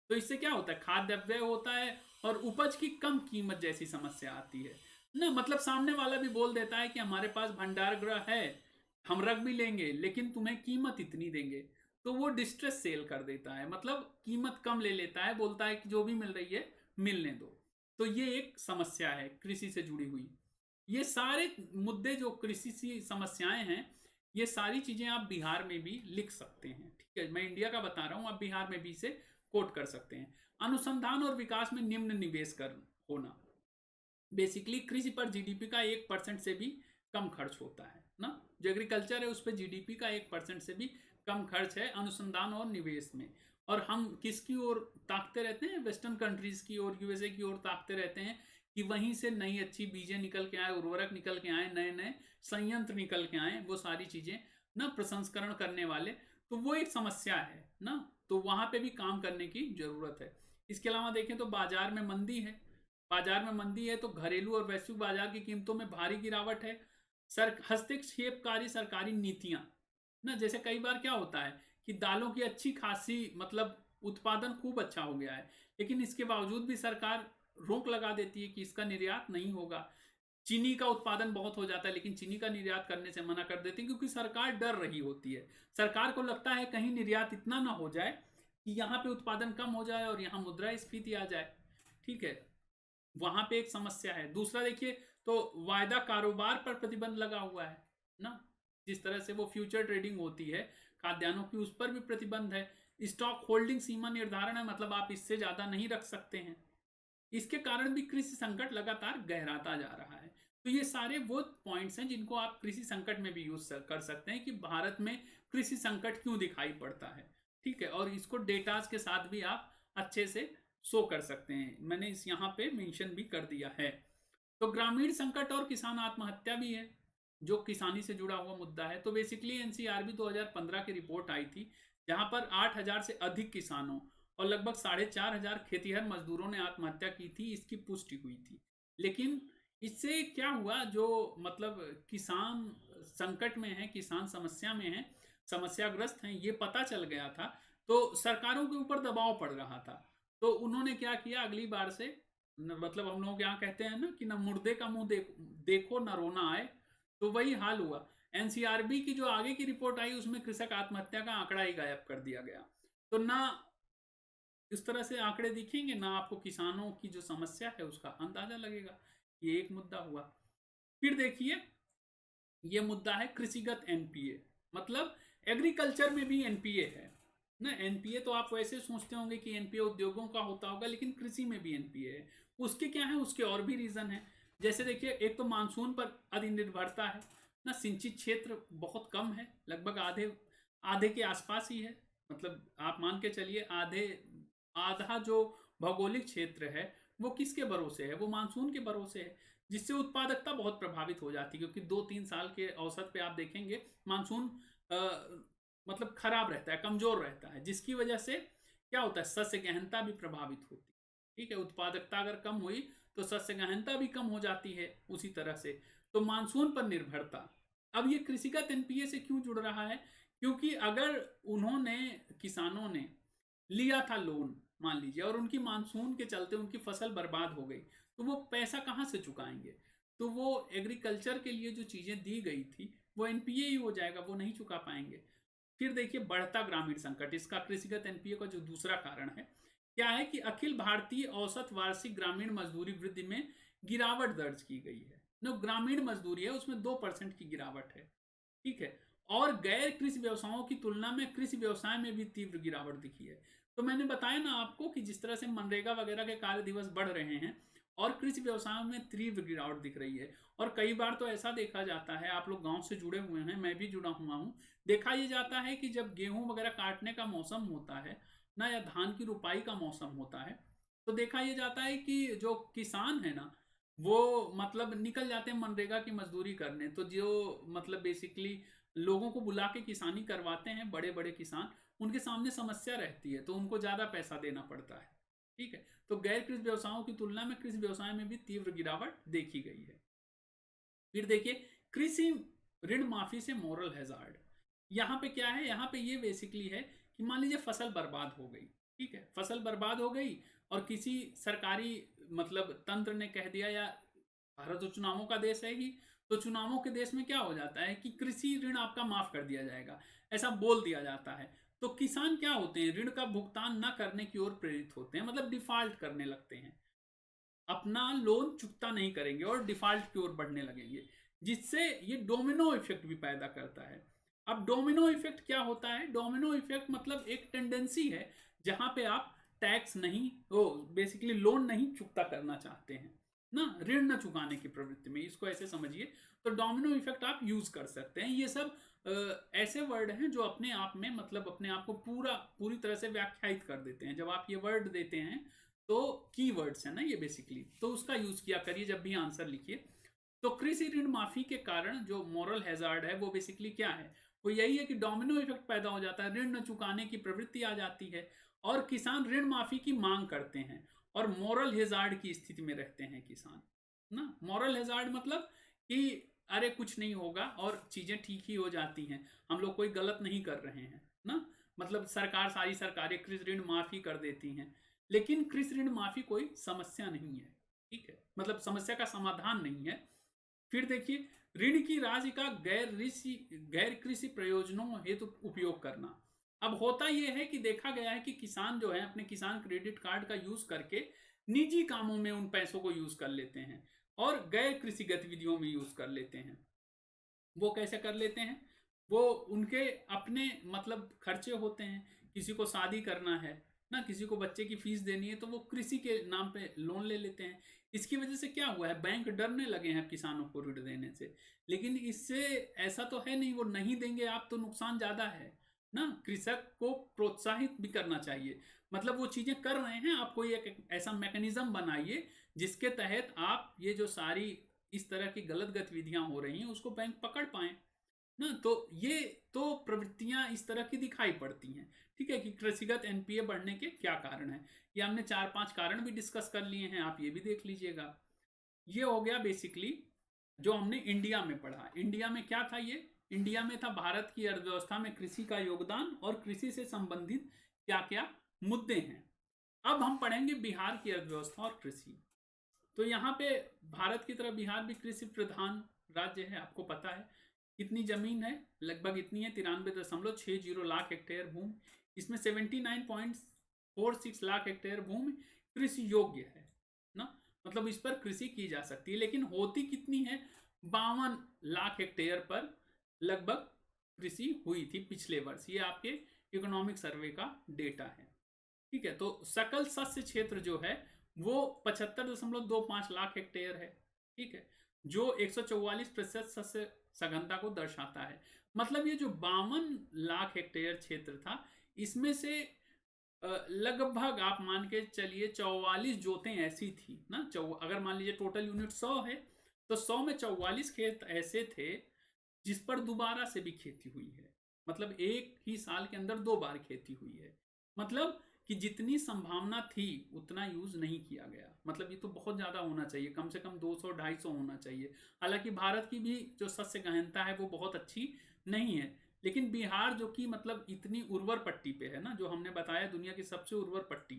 A: तो इससे क्या होता है, खाद्य अपव्यय होता है और उपज की कम कीमत जैसी समस्या आती है ना, मतलब सामने वाला भी बोल देता है कि हमारे पास भंडार गृह है, हम रख भी लेंगे लेकिन तुम्हें कीमत इतनी देंगे, तो वो डिस्ट्रेस सेल कर देता है, मतलब कीमत कम ले लेता है, बोलता है कि जो भी मिल रही है मिलने दो। तो ये एक समस्या है कृषि से जुड़ी हुई। ये सारे मुद्दे जो कृषि की समस्याएं हैं ये सारी चीजें आप बिहार में भी लिख सकते हैं। ठीक है, मैं इंडिया का बता रहा हूं, आप बिहार में भी इसे कोट कर सकते हैं। अनुसंधान और विकास में निम्न निवेश कर होना, बेसिकली कृषि पर जीडीपी का 1% से भी कम खर्च होता है ना, जो एग्रीकल्चर है उस पर जीडीपी का 1% से भी कम खर्च है अनुसंधान और निवेश में। और हम किसकी ओर ताकते रहते हैं, वेस्टर्न कंट्रीज की ओर, यूएसए की ओर ताकते रहते हैं कि वहीं से नई अच्छी बीजें निकल के आए, उर्वरक निकल के आए, नए नए संयंत्र निकल के आए, वो सारी चीजें ना प्रसंस्करण करने वाले। तो वो एक समस्या है ना, तो वहां पे भी काम करने की जरूरत है। इसके अलावा देखें तो बाजार में मंदी है, बाजार में मंदी है तो घरेलू और वैश्विक बाजार की कीमतों में भारी गिरावट है। हस्तक्षेपकारी सरकारी नीतियां ना, जैसे कई बार क्या होता है कि दालों की अच्छी खासी मतलब उत्पादन खूब अच्छा हो गया है लेकिन इसके बावजूद भी सरकार रोक लगा देती है कि इसका निर्यात नहीं होगा। चीनी का उत्पादन बहुत हो जाता है लेकिन चीनी का निर्यात करने से मना कर देती है क्योंकि सरकार डर रही होती है, सरकार को लगता है कहीं निर्यात इतना ना हो जाए कि यहाँ पे उत्पादन कम हो जाए और यहाँ मुद्रास्फीति आ जाए। ठीक है, वहां पे एक समस्या है। दूसरा देखिए तो वायदा कारोबार पर प्रतिबंध लगा हुआ है ना, जिस तरह से वो फ्यूचर ट्रेडिंग होती है खाद्यान्नों की उस पर भी प्रतिबंध है। स्टॉक होल्डिंग सीमा निर्धारण है, मतलब आप इससे ज्यादा नहीं रख सकते हैं। इसके कारण भी कृषि संकट लगातार गहराता जा रहा है। तो ये सारे वो पॉइंट्स हैं जिनको आप कृषि संकट में भी यूज कर सकते हैं कि भारत में कृषि संकट क्यों दिखाई पड़ता है। ठीक है, और इसको डेटाज के साथ भी आप अच्छे से शो कर सकते हैं, मैंने इस यहाँ पे मेंशन भी कर दिया है। तो ग्रामीण संकट और किसान आत्महत्या भी है जो किसानी से जुड़ा हुआ मुद्दा है। तो बेसिकली एनसीआरबी 2015 की रिपोर्ट आई थी जहां पर 8,000 से अधिक किसानों और लगभग 4,500 खेतीहर मजदूरों ने आत्महत्या की थी, इसकी पुष्टि हुई थी। लेकिन इससे क्या हुआ, जो मतलब किसान संकट में है, किसान समस्या में है, समस्याग्रस्त हैं, ये पता चल गया था तो सरकारों के ऊपर दबाव पड़ रहा था। तो उन्होंने क्या किया, अगली बार से मतलब हम लोग यहाँ कहते हैं ना कि ना मुर्दे का मुंह देखो ना रोना आए, तो वही हाल हुआ। एनसीआरबी की जो आगे की रिपोर्ट आई उसमें कृषक आत्महत्या का आंकड़ा ही गायब कर दिया गया। तो ना इस तरह से आंकड़े दिखेंगे ना आपको किसानों की जो समस्या है उसका अंदाजा लगेगा। ये एक मुद्दा हुआ। फिर देखिए ये मुद्दा है कृषिगत एनपीए, मतलब एग्रीकल्चर में भी एनपीए है ना। एनपीए तो आप वैसे सोचते होंगे कि एनपीए उद्योगों का होता होगा, लेकिन कृषि में भी एनपीए है। उसके क्या है, उसके और भी रीजन है। जैसे देखिए एक तो मानसून पर अधिनिर्भरता है ना, सिंचित क्षेत्र बहुत कम है, लगभग आधे आधे के आसपास ही है, मतलब आप मान के चलिए आधे आधा जो भौगोलिक क्षेत्र है वो किसके भरोसे है, वो मानसून के भरोसे है, जिससे उत्पादकता बहुत प्रभावित हो जाती है, क्योंकि 2-3 साल के औसत पे आप देखेंगे मानसून मतलब खराब रहता है, कमजोर रहता है, जिसकी वजह से क्या होता है, सस्य गहनता भी प्रभावित होती है। ठीक है, उत्पादकता अगर कम हुई तो सस्य गहनता भी कम हो जाती है उसी तरह से। तो मानसून पर निर्भरता, अब ये कृषिगत एनपीए से क्यों जुड़ रहा है, क्योंकि अगर उन्होंने, किसानों ने लिया था लोन मान लीजिए, और उनकी मानसून के चलते उनकी फसल बर्बाद हो गई, तो वो पैसा कहाँ से चुकाएंगे, तो वो एग्रीकल्चर के लिए जो चीजें दी गई थी वो एनपीए ही हो जाएगा, वो नहीं चुका पाएंगे। फिर देखिए बढ़ता ग्रामीण संकट, इसका कृषिगत एनपीए का जो दूसरा कारण है क्या है कि अखिल भारतीय औसत वार्षिक ग्रामीण मजदूरी वृद्धि में गिरावट दर्ज की गई है। जो ग्रामीण मजदूरी है उसमें 2% की गिरावट है। ठीक है, और गैर कृषि व्यवसायों की तुलना में कृषि व्यवसाय में भी तीव्र गिरावट दिखी है। तो मैंने बताया ना आपको कि जिस तरह से मनरेगा वगैरह के कार्य दिवस बढ़ रहे हैं और कृषि व्यवसायों में तीव्र गिरावट दिख रही है। और कई बार तो ऐसा देखा जाता है, आप लोग गांव से जुड़े हुए हैं, मैं भी जुड़ा हुआ हूं, देखा यह जाता है कि जब गेहूं वगैरह काटने का मौसम होता है ना, या धान की रुपाई का मौसम होता है, तो देखा यह जाता है कि जो किसान है ना, वो मतलब निकल जाते हैं मनरेगा की मजदूरी करने। तो जो मतलब बेसिकली लोगों को बुला के किसानी करवाते हैं बड़े बड़े किसान, उनके सामने समस्या रहती है तो उनको ज्यादा पैसा देना पड़ता है। ठीक है, तो गैर कृषि व्यवसायों की तुलना में कृषि व्यवसाय में भी तीव्र गिरावट देखी गई है। फिर देखिए कृषि ऋण माफी से मोरल हैजार्ड, यहाँ पे क्या है, यहाँ पे ये बेसिकली है कि मान लीजिए फसल बर्बाद हो गई। ठीक है, फसल बर्बाद हो गई और किसी सरकारी मतलब तंत्र ने कह दिया, या भारत तो चुनावों का देश है ही, तो चुनावों के देश में क्या हो जाता है कि कृषि ऋण आपका माफ कर दिया जाएगा, ऐसा बोल दिया जाता है। तो किसान क्या होते हैं, ऋण का भुगतान न करने की ओर प्रेरित होते हैं, मतलब डिफॉल्ट करने लगते हैं, अपना लोन चुकता नहीं करेंगे और डिफॉल्ट की ओर बढ़ने लगेंगे, जिससे ये डोमिनो इफेक्ट भी पैदा करता है। अब डोमिनो इफेक्ट क्या होता है, डोमिनो इफेक्ट मतलब एक टेंडेंसी है जहां पे आप टैक्स नहीं, वो बेसिकली लोन नहीं चुकता करना चाहते हैं ना, ऋण न चुकाने की प्रवृत्ति में, इसको ऐसे समझिए। तो डोमिनो इफेक्ट आप यूज कर सकते हैं। ये सब ऐसे वर्ड हैं जो अपने आप में मतलब अपने आप को पूरी तरह से व्याख्यायित कर देते हैं। जब आप ये वर्ड देते हैं तो कीवर्ड्स है ना ये बेसिकली, तो उसका यूज किया करिए जब भी आंसर लिखिए। तो कृषि ऋण माफी के कारण जो मोरल हैजार्ड है वो बेसिकली क्या है, वो यही है कि डोमिनो इफेक्ट पैदा हो जाता है, ऋण न चुकाने की प्रवृत्ति आ जाती है और किसान ऋण माफी की मांग करते हैं और मोरल हैजार्ड की स्थिति में रहते हैं किसान ना। मोरल हैजार्ड मतलब कि अरे कुछ नहीं होगा और चीजें ठीक ही हो जाती हैं, हम लोग कोई गलत नहीं कर रहे हैं ना, मतलब सारी सरकारें कृषि ऋण माफी कर देती हैं, लेकिन कृषि ऋण माफी कोई समस्या नहीं है। ठीक है, मतलब समस्या का समाधान नहीं है। फिर देखिए ऋण की राशि का गैर कृषि प्रयोजनों हेतु उपयोग करना। अब होता यह है कि देखा गया है कि किसान जो है अपने किसान क्रेडिट कार्ड का यूज करके निजी कामों में उन पैसों को यूज कर लेते हैं और गैर कृषि गतिविधियों में यूज कर लेते हैं। वो कैसे कर लेते हैं, वो उनके अपने मतलब खर्चे होते हैं, किसी को शादी करना है ना, किसी को बच्चे की फीस देनी है, तो वो कृषि के नाम पे लोन ले लेते हैं। इसकी वजह से क्या हुआ है, बैंक डरने लगे हैं किसानों को ऋण देने से। लेकिन इससे ऐसा तो है नहीं, वो नहीं देंगे आप तो नुकसान ज्यादा है ना। कृषक को प्रोत्साहित भी करना चाहिए, मतलब वो चीजें कर रहे हैं, आप कोई एक ऐसा मैकेनिज्म बनाइए जिसके तहत आप ये जो सारी इस तरह की गलत गतिविधियां हो रही हैं उसको बैंक पकड़ पाए ना। तो ये तो प्रवृत्तियां इस तरह की दिखाई पड़ती हैं। ठीक है, कि कृषिगत एनपीए बढ़ने के क्या कारण है, ये हमने 4-5 कारण भी डिस्कस कर लिए हैं, आप ये भी देख लीजिएगा। ये हो गया बेसिकली जो हमने इंडिया में पढ़ा। इंडिया में क्या था, ये इंडिया में था भारत की अर्थव्यवस्था में कृषि का योगदान और कृषि से संबंधित क्या क्या मुद्दे हैं। अब हम पढ़ेंगे बिहार की अर्थव्यवस्था और कृषि। तो यहाँ पे भारत की तरह बिहार भी कृषि प्रधान राज्य है, आपको पता है। कितनी जमीन है, लगभग इतनी है 93.60 लाख हेक्टेयर भूमि, इसमें 79.46 लाख हेक्टेयर भूमि कृषि योग्य है ना, मतलब इस पर कृषि की जा सकती है। लेकिन होती कितनी है, 52 लाख हेक्टेयर पर लगभग कृषि हुई थी पिछले वर्ष, ये आपके इकोनॉमिक सर्वे का डेटा है। ठीक है, तो सकल सस्य क्षेत्र जो है वो 75.25 लाख हेक्टेयर है। ठीक है, जो 144% सस्य सघनता को दर्शाता है। मतलब ये जो 52 लाख हेक्टेयर क्षेत्र था, इसमें से लगभग आप मान के चलिए 44 जोतें ऐसी थी ना, अगर मान लीजिए टोटल यूनिट 100 है तो 100 में 44 खेत ऐसे थे जिस पर दोबारा से भी खेती हुई है। मतलब एक ही साल के अंदर 2 बार खेती हुई है। मतलब कि जितनी संभावना थी उतना यूज नहीं किया गया। मतलब ये तो बहुत ज्यादा होना चाहिए, कम से कम 200-250 होना चाहिए। हालांकि भारत की भी जो सस्य गहनता है वो बहुत अच्छी नहीं है, लेकिन बिहार जो कि मतलब इतनी उर्वर पट्टी पे है ना, जो हमने बताया दुनिया की सबसे उर्वर पट्टी,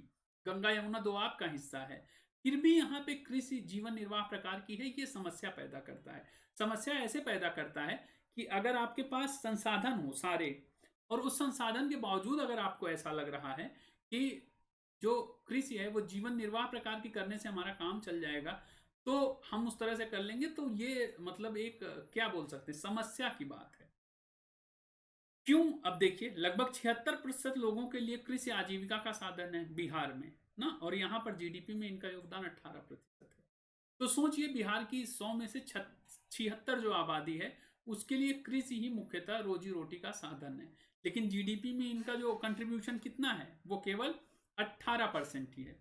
A: गंगा यमुना दोआब का हिस्सा है, फिर भी यहाँ पे कृषि जीवन निर्वाह प्रकार की है, ये समस्या पैदा करता है। समस्या ऐसे पैदा करता है कि अगर आपके पास संसाधन हो सारे, और उस संसाधन के बावजूद अगर आपको ऐसा लग रहा है कि जो कृषि है वो जीवन निर्वाह प्रकार की करने से हमारा काम चल जाएगा, तो हम उस तरह से कर लेंगे, तो ये मतलब एक क्या बोल सकते हैं, समस्या की बात है। क्यों? अब देखिए, लगभग 76% लोगों के लिए कृषि आजीविका का साधन है बिहार में ना, और यहाँ पर जीडीपी में इनका योगदान 18% है। तो सोचिए, बिहार की 100 में से 76 जो आबादी है उसके लिए कृषि ही मुख्यतः रोजी रोटी का साधन है, लेकिन जीडीपी में इनका जो कंट्रीब्यूशन कितना है वो केवल 18% ही है।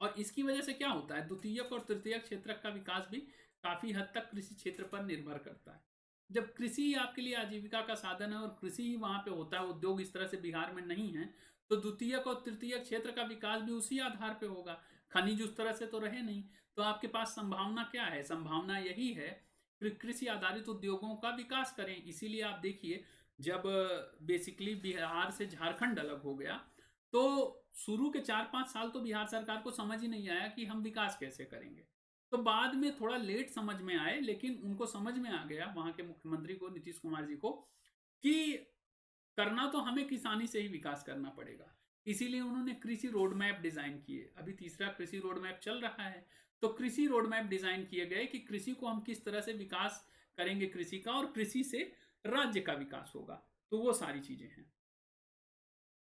A: और इसकी वजह से क्या होता है, द्वितीयक और तृतीयक क्षेत्र का विकास भी काफी हद तक कृषि क्षेत्र पर निर्भर करता है। जब कृषि ही आपके लिए आजीविका का साधन है और कृषि ही वहां पे होता है, उद्योग इस तरह से बिहार में नहीं है, तो द्वितीयक और तृतीयक क्षेत्र का विकास भी उसी आधार पे होगा। खनिज उस तरह से तो रहे नहीं, तो आपके पास संभावना क्या है? संभावना यही है कि कृषि आधारित उद्योगों का विकास करें। इसीलिए आप देखिए, जब बेसिकली बिहार से झारखंड अलग हो गया, तो शुरू के 4-5 साल तो बिहार सरकार को समझ ही नहीं आया कि हम विकास कैसे करेंगे। तो बाद में थोड़ा लेट समझ में आए, लेकिन उनको समझ में आ गया, वहां के मुख्यमंत्री को, नीतीश कुमार जी को, कि करना तो हमें किसानी से ही विकास करना पड़ेगा। इसीलिए उन्होंने कृषि रोड मैप डिजाइन किए। अभी तीसरा कृषि रोड मैप चल रहा है। तो कृषि रोड मैप डिजाइन किए गए कि कृषि को हम किस तरह से विकास करेंगे कृषि का, और कृषि से राज्य का विकास होगा। तो वो सारी चीजें हैं।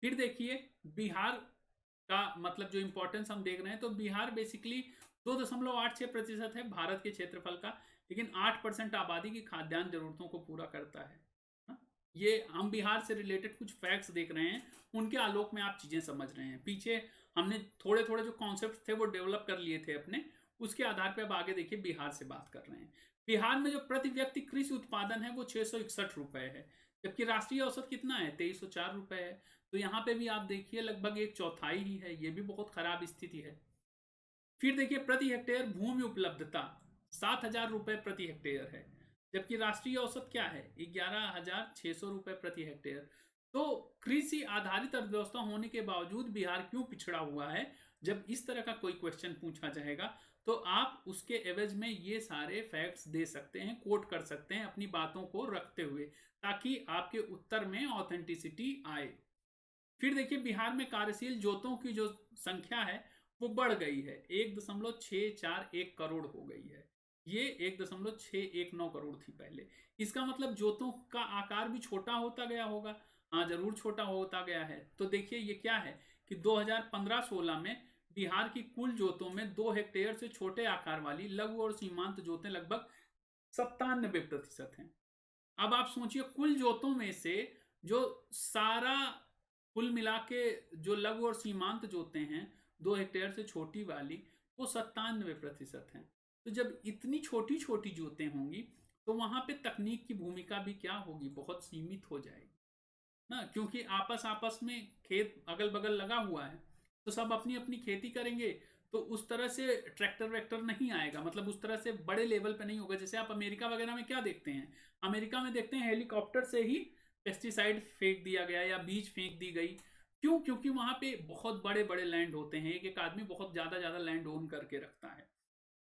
A: फिर देखिए, बिहार का मतलब जो इंपॉर्टेंस हम देख रहे हैं, तो बिहार बेसिकली 2.86% है भारत के क्षेत्रफल का, लेकिन 8% आबादी की खाद्यान्न जरूरतों को पूरा करता है। ये हम बिहार से रिलेटेड कुछ फैक्ट्स देख रहे हैं, उनके आलोक में आप चीजें समझ रहे हैं। पीछे हमने थोड़े थोड़े जो कॉन्सेप्ट थे वो डेवलप कर लिए थे अपने, उसके आधार पर अब आगे देखिए बिहार से बात कर रहे हैं। बिहार में जो प्रति व्यक्ति कृषि उत्पादन है वो 661 रुपए है, जबकि राष्ट्रीय औसत कितना है? 2304 रुपए है। तो यहाँ पे भी आप देखिए लगभग एक चौथाई ही है, ये भी बहुत खराब स्थिति है। फिर देखिए, प्रति हेक्टेयर भूमि उपलब्धता 7,000 रुपए प्रति हेक्टेयर है, जबकि राष्ट्रीय औसत क्या है? 11,600 रुपए प्रति हेक्टेयर। तो कृषि आधारित अर्थव्यवस्था होने के बावजूद बिहार क्यों पिछड़ा हुआ है? जब इस तरह का कोई क्वेश्चन पूछा जाएगा तो आप उसके एवज में ये सारे फैक्ट्स दे सकते हैं, कोट कर सकते हैं अपनी बातों को रखते हुए, ताकि आपके उत्तर में ऑथेंटिसिटी आए। फिर देखिए, बिहार में कार्यशील जोतों की जो संख्या है वो बढ़ गई है, 1.641 करोड़ हो गई है। ये 1.619 करोड़ थी पहले। इसका मतलब जोतों का आकार भी छोटा होता गया होगा। हाँ, जरूर छोटा होता गया है। तो देखिए ये क्या है कि 2015-16 में बिहार की कुल जोतों में 2 हेक्टेयर से छोटे आकार वाली लघु और सीमांत जोतें लगभग 97% हैं। अब आप सोचिए, कुल जोतों में से जो सारा कुल मिला के जो लघु और सीमांत जोते हैं 2 हेक्टेयर से छोटी वाली, वो 97% हैं। तो जब इतनी छोटी छोटी जोतें होंगी तो वहां पे तकनीक की भूमिका भी क्या होगी? बहुत सीमित हो जाएगी ना, क्योंकि आपस आपस में खेत अगल बगल लगा हुआ है, तो सब अपनी अपनी खेती करेंगे। तो उस तरह से ट्रैक्टर वैक्टर नहीं आएगा, मतलब उस तरह से बड़े लेवल पे नहीं होगा। जैसे आप अमेरिका वगैरह में क्या देखते हैं? अमेरिका में देखते हैं हेलीकॉप्टर से ही पेस्टिसाइड फेंक दिया गया या बीज फेंक दी गई। क्यों? क्योंकि वहां पे बहुत बड़े बड़े लैंड होते हैं, एक एक आदमी बहुत ज्यादा ज्यादा लैंड ओन करके रखता है,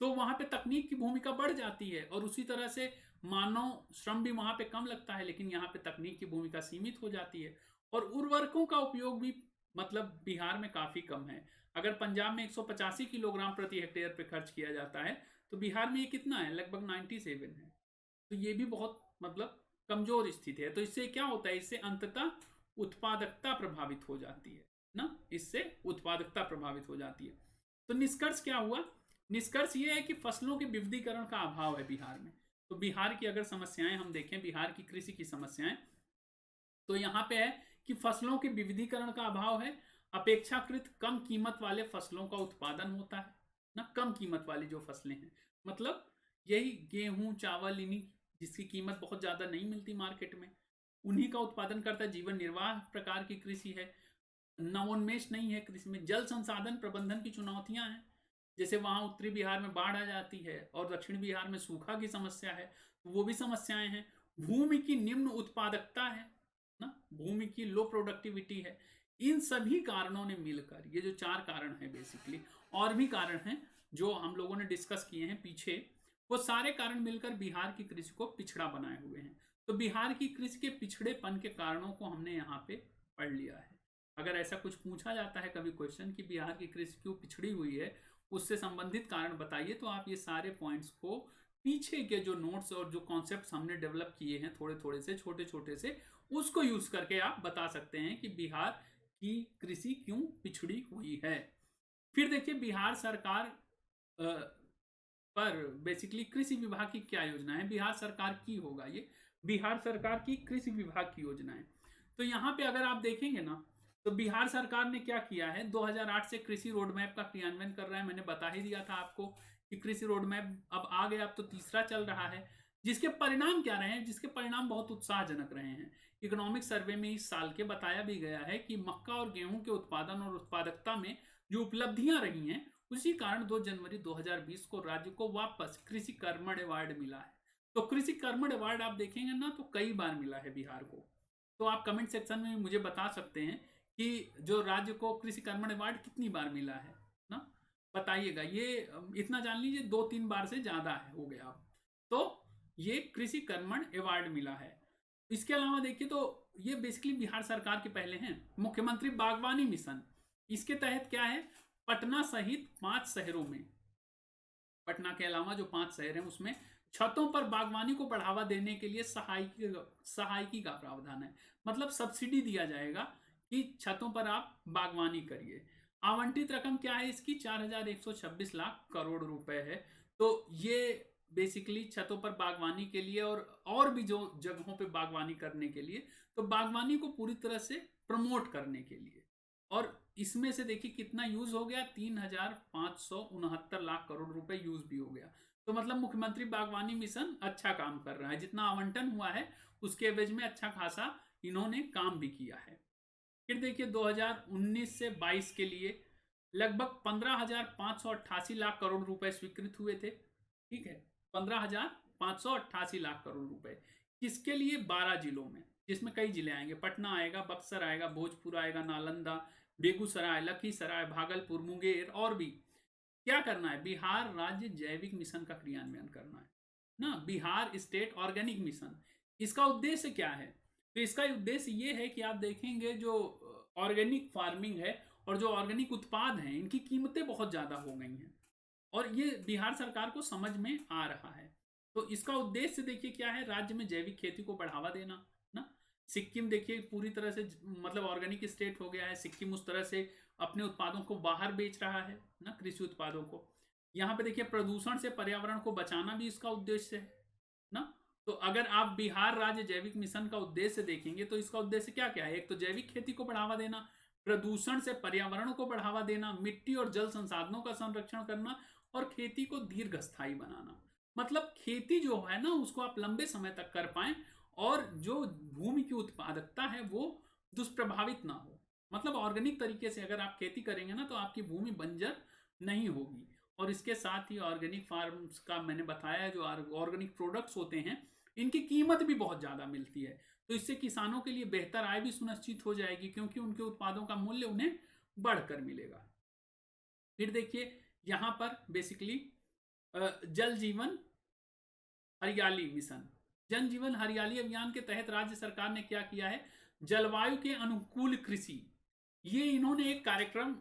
A: तो वहां पे तकनीक की भूमिका बढ़ जाती है। और उसी तरह से मानव श्रम भी वहां पे कम लगता है, लेकिन यहाँ पे तकनीक की भूमिका सीमित हो जाती है। और उर्वरकों का उपयोग भी मतलब बिहार में काफी कम है। अगर पंजाब में 185 किलोग्राम प्रति हेक्टेयर पे खर्च किया जाता है, तो बिहार में ये कितना है? लगभग 97 है। तो ये भी बहुत मतलब कमजोर स्थिति है। तो इससे क्या होता है? इससे अंततः उत्पादकता प्रभावित हो जाती है ना, इससे उत्पादकता प्रभावित हो जाती है। तो निष्कर्ष क्या हुआ? निष्कर्ष ये है कि फसलों के विविधीकरण का अभाव है बिहार में। तो बिहार की अगर समस्याएं हम देखें, बिहार की कृषि की समस्याएं, तो यहाँ पे है कि फसलों के विविधीकरण का अभाव है। अपेक्षाकृत कम कीमत वाले फसलों का उत्पादन होता है ना, कम कीमत वाली जो फसलें हैं, मतलब यही गेहूं चावल, इन्हीं जिसकी कीमत बहुत ज़्यादा नहीं मिलती मार्केट में, उन्हीं का उत्पादन करता है। जीवन निर्वाह प्रकार की कृषि है, नवोन्मेष नहीं है कृषि में। जल संसाधन प्रबंधन की चुनौतियां हैं, जैसे वहां उत्तरी बिहार में बाढ़ आ जाती है और दक्षिण बिहार में सूखा की समस्या है, तो वो भी समस्याएं हैं। भूमि की निम्न उत्पादकता है ना, भूमि की लो प्रोडक्टिविटी है। इन सभी कारणों ने मिलकर, ये जो 4 कारण हैं बेसिकली, और भी कारण हैं जो हम लोगों ने डिस्कस किए हैं पीछे, वो सारे कारण मिलकर बिहार की कृषि को पिछड़ा बनाए हुए हैं। तो बिहार की कृषि के पिछड़ेपन के कारणों को हमने यहाँ पे पढ़ लिया है। अगर ऐसा कुछ पूछा जाता है कभी क्वेश्चन कि बिहार की कृषि क्यों पिछड़ी हुई है, उससे संबंधित कारण बताइए, तो आप ये सारे पॉइंट्स को, पीछे के जो नोट्स और जो कॉन्सेप्ट्स हमने डेवलप किए हैं थोड़े थोड़े से, छोटे छोटे से, उसको यूज करके आप बता सकते हैं कि बिहार की कृषि क्यों पिछड़ी हुई है। फिर देखिए बिहार सरकार पर बेसिकली कृषि विभाग की क्या योजना है, बिहार सरकार की होगा ये, बिहार सरकार की कृषि विभाग की योजना है। तो यहाँ पे अगर आप देखेंगे ना, तो बिहार सरकार ने क्या किया है, 2008 से कृषि रोड मैप का क्रियान्वयन कर रहा है। मैंने बता ही दिया था आपको कि कृषि रोड मैप अब आ गया, अब तो तीसरा चल रहा है। जिसके परिणाम क्या रहे हैं, जिसके परिणाम बहुत उत्साहजनक रहे हैं। इकोनॉमिक सर्वे में इस साल के बताया भी गया है कि मक्का और गेहूं के उत्पादन और उत्पादकता में जो उपलब्धियां रही हैं, उसी कारण 2 जनवरी 2020 को राज्य को वापस कृषि कर्मण अवार्ड मिला है। तो कृषि कर्मण अवार्ड आप देखेंगे ना, तो कई बार मिला है बिहार को। तो आप कमेंट सेक्शन में मुझे बता सकते हैं कि जो राज्य को कृषि कर्मण अवार्ड कितनी बार मिला है ना, बताइएगा। ये इतना जान लीजिए 2-3 बार से ज्यादा है, हो गया अब। तो ये कृषि कर्मण अवार्ड मिला है। इसके अलावा देखिए तो ये बेसिकली बिहार सरकार के पहले हैं मुख्यमंत्री बागवानी मिशन। इसके तहत क्या है, पटना सहित 5 शहरों में, पटना के अलावा जो 5 शहर हैं उसमें छतों पर बागवानी को बढ़ावा देने के लिए सहायकी का प्रावधान है। मतलब सब्सिडी दिया जाएगा कि छतों पर आप बागवानी करिए। आवंटित रकम क्या है इसकी, 4,126 लाख करोड़ रुपए है। तो ये बेसिकली छतों पर बागवानी के लिए और भी जो जगहों पे बागवानी करने के लिए, तो बागवानी को पूरी तरह से प्रमोट करने के लिए। और इसमें से देखिए कितना यूज हो गया, 3,569 लाख करोड़ रुपए यूज भी हो गया। तो मतलब मुख्यमंत्री बागवानी मिशन अच्छा काम कर रहा है, जितना आवंटन हुआ है उसके एवज में अच्छा खासा इन्होंने काम भी किया है। फिर देखिए 2019 से 22 के लिए लगभग 15,588 लाख करोड़ रुपए स्वीकृत हुए थे। ठीक है, 15,588 लाख करोड़ रुपए किसके लिए, 12 जिलों में, जिसमें कई जिले आएंगे, पटना आएगा, बक्सर आएगा, भोजपुर आएगा, नालंदा, बेगूसराय, लखीसराय, भागलपुर, मुंगेर, और भी। क्या करना है, बिहार राज्य जैविक मिशन का क्रियान्वयन करना है ना, बिहार स्टेट ऑर्गेनिक मिशन। इसका उद्देश्य क्या है, तो इसका उद्देश्य ये है कि आप देखेंगे जो ऑर्गेनिक फार्मिंग है और जो ऑर्गेनिक उत्पाद हैं, इनकी कीमतें बहुत ज़्यादा हो गई हैं और ये बिहार सरकार को समझ में आ रहा है। तो इसका उद्देश्य देखिए क्या है, राज्य में जैविक खेती को बढ़ावा देना ना। सिक्किम देखिए पूरी तरह से मतलब ऑर्गेनिक स्टेट हो गया है, सिक्किम उस तरह से अपने उत्पादों को बाहर बेच रहा है ना, कृषि उत्पादों को। यहाँ पे देखिए प्रदूषण से पर्यावरण को बचाना भी इसका उद्देश्य है ना। तो अगर आप बिहार राज्य जैविक मिशन का उद्देश्य देखेंगे तो इसका उद्देश्य क्या क्या है, एक तो जैविक खेती को बढ़ावा देना, प्रदूषण से पर्यावरण को बढ़ावा देना, मिट्टी और जल संसाधनों का संरक्षण करना, और खेती को दीर्घ स्थायी बनाना। मतलब खेती जो है ना उसको आप लंबे समय तक कर पाए और जो भूमि की उत्पादकता है वो दुष्प्रभावित ना हो। मतलब ऑर्गेनिक तरीके से अगर आप खेती करेंगे ना तो आपकी भूमि बंजर नहीं होगी। और इसके साथ ही ऑर्गेनिक फार्म्स का मैंने बताया, जो ऑर्गेनिक प्रोडक्ट्स होते हैं इनकी कीमत भी बहुत ज़्यादा मिलती है, तो इससे किसानों के लिए बेहतर आय भी सुनिश्चित हो जाएगी क्योंकि उनके उत्पादों का मूल्य उन्हें बढ़कर मिलेगा। फिर देखिए यहाँ पर बेसिकली जल जीवन हरियाली मिशन, जन जीवन हरियाली अभियान के तहत राज्य सरकार ने क्या किया है, जलवायु के अनुकूल कृषि, ये इन्होंने एक कार्यक्रम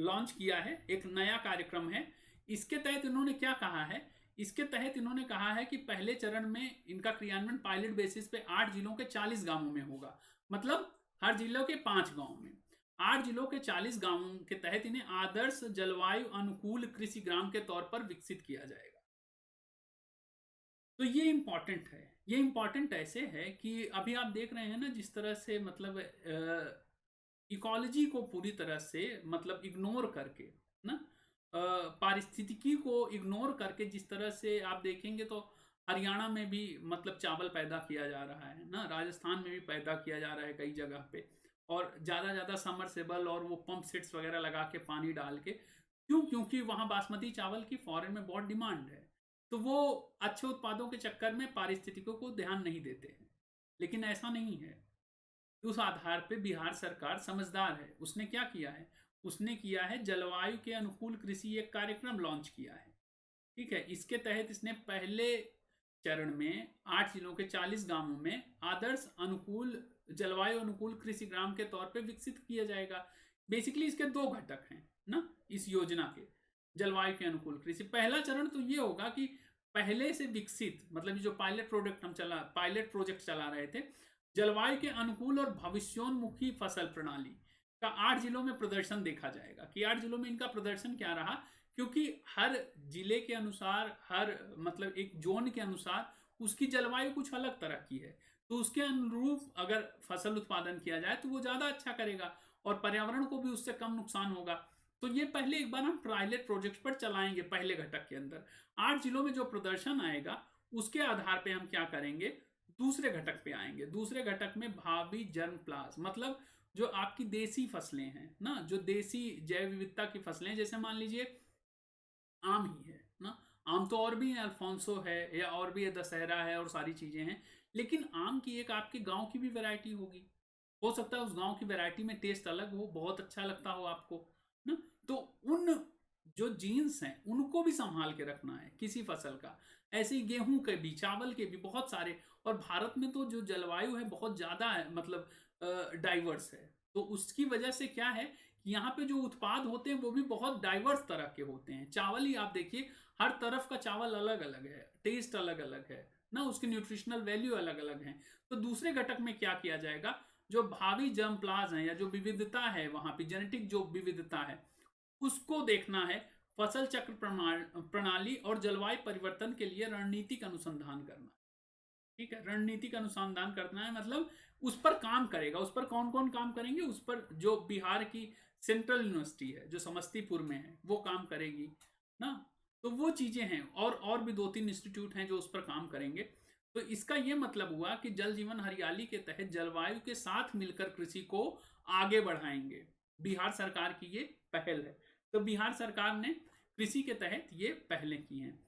A: लॉन्च किया है, एक नया कार्यक्रम है। इसके तहत इन्होंने क्या कहा है, इसके तहत इन्होंने कहा है कि पहले चरण में इनका क्रियान्वयन पायलट बेसिस पे 8 जिलों के 40 गांवों में होगा। मतलब हर जिलों के 5 गांवों में, 8 जिलों के 40 गांवों के तहत इन्हें आदर्श जलवायु अनुकूल कृषि ग्राम के तौर पर विकसित किया जाएगा। तो ये इंपॉर्टेंट है, ये इंपॉर्टेंट ऐसे है कि अभी आप देख रहे हैं ना जिस तरह से मतलब इकोलॉजी को पूरी तरह से मतलब इग्नोर करके ना, पारिस्थितिकी को इग्नोर करके जिस तरह से आप देखेंगे तो हरियाणा में भी मतलब चावल पैदा किया जा रहा है ना, राजस्थान में भी पैदा किया जा रहा है कई जगह पे, और ज़्यादा समरसेबल और वो पंप सेट्स वगैरह लगा के पानी डाल के। क्यों? क्योंकि वहाँ बासमती चावल की फॉरेन में बहुत डिमांड है। तो वो अच्छे उत्पादों के चक्कर में पारिस्थितिकों को ध्यान नहीं देते हैं। लेकिन ऐसा नहीं है। उस आधार पे बिहार सरकार समझदार है। उसने क्या किया है? उसने किया है जलवायु के अनुकूल कृषि एक कार्यक्रम लॉन्च किया है। ठीक है, इसके तहत इसने पहले चरण में 8 जिलों के 40 गांवों में आदर्श अनुकूल जलवायु अनुकूल कृषि ग्राम के तौर पे विकसित किया जाएगा। बेसिकली इसके दो घटक हैं ना इस योजना के, जलवायु के अनुकूल कृषि। पहला चरण तो ये होगा कि पहले से विकसित मतलब जो पायलट प्रोजेक्ट चला रहे थे, जलवायु के अनुकूल और भविष्योन्मुखी फसल प्रणाली का 8 जिलों में प्रदर्शन देखा जाएगा कि 8 जिलों में इनका प्रदर्शन क्या रहा। क्योंकि हर जिले के अनुसार, हर मतलब एक जोन के अनुसार उसकी जलवायु कुछ अलग तरह की है, तो उसके अनुरूप अगर फसल उत्पादन किया जाए तो वो ज़्यादा अच्छा करेगा और पर्यावरण को भी उससे कम नुकसान होगा। तो ये पहले एक बार हम पायलट प्रोजेक्ट पर चलाएंगे पहले घटक के अंदर। 8 जिलों में जो प्रदर्शन आएगा उसके आधार पे हम क्या करेंगे, दूसरे घटक पे आएंगे। दूसरे घटक में भावी जर्मप्लास मतलब जो आपकी देसी फसलें हैं ना, जो देसी जैव विविधता की फसलें, जैसे मान लीजिए आम ही है ना, आम तो और भी है, अल्फांसो है या और भी है, दशहरा है और सारी चीजें हैं। लेकिन आम की एक आपके गांव की भी वैरायटी होगी, हो सकता है उस गांव की वैरायटी में टेस्ट अलग हो, बहुत अच्छा लगता हो आपको ना। तो उन जो जीन्स हैं उनको भी संभाल के रखना है किसी फसल का। ऐसे ही गेहूं के भी, चावल के भी बहुत सारे। और भारत में तो जो जलवायु है बहुत ज्यादा है, मतलब डाइवर्स है। तो उसकी वजह से क्या है, यहाँ पे जो उत्पाद होते हैं वो भी बहुत डाइवर्स तरह के होते हैं। चावल ही आप देखिए, हर तरफ का चावल अलग अलग है, टेस्ट अलग अलग है ना, उसकी न्यूट्रिशनल वैल्यू अलग अलग है। तो दूसरे घटक में क्या किया जाएगा, जो भावी जर्म प्लाज है या जो विविधता है वहां पे, जेनेटिक जो विविधता है उसको देखना है। फसल चक्र प्रणाली और जलवायु परिवर्तन के लिए रणनीतिक अनुसंधान करना। ठीक है, रणनीतिक अनुसंधान करना है मतलब उस पर काम करेगा। उस पर कौन कौन काम करेंगे, उस पर जो बिहार की सेंट्रल यूनिवर्सिटी है जो समस्तीपुर में है वो काम करेगी ना। तो वो चीजें हैं, और भी 2-3 इंस्टीट्यूट हैं जो उस पर काम करेंगे। तो इसका ये मतलब हुआ कि जल जीवन हरियाली के तहत जलवायु के साथ मिलकर कृषि को आगे बढ़ाएंगे। बिहार सरकार की ये पहल है। तो बिहार सरकार ने कृषि के तहत ये पहलें की हैं।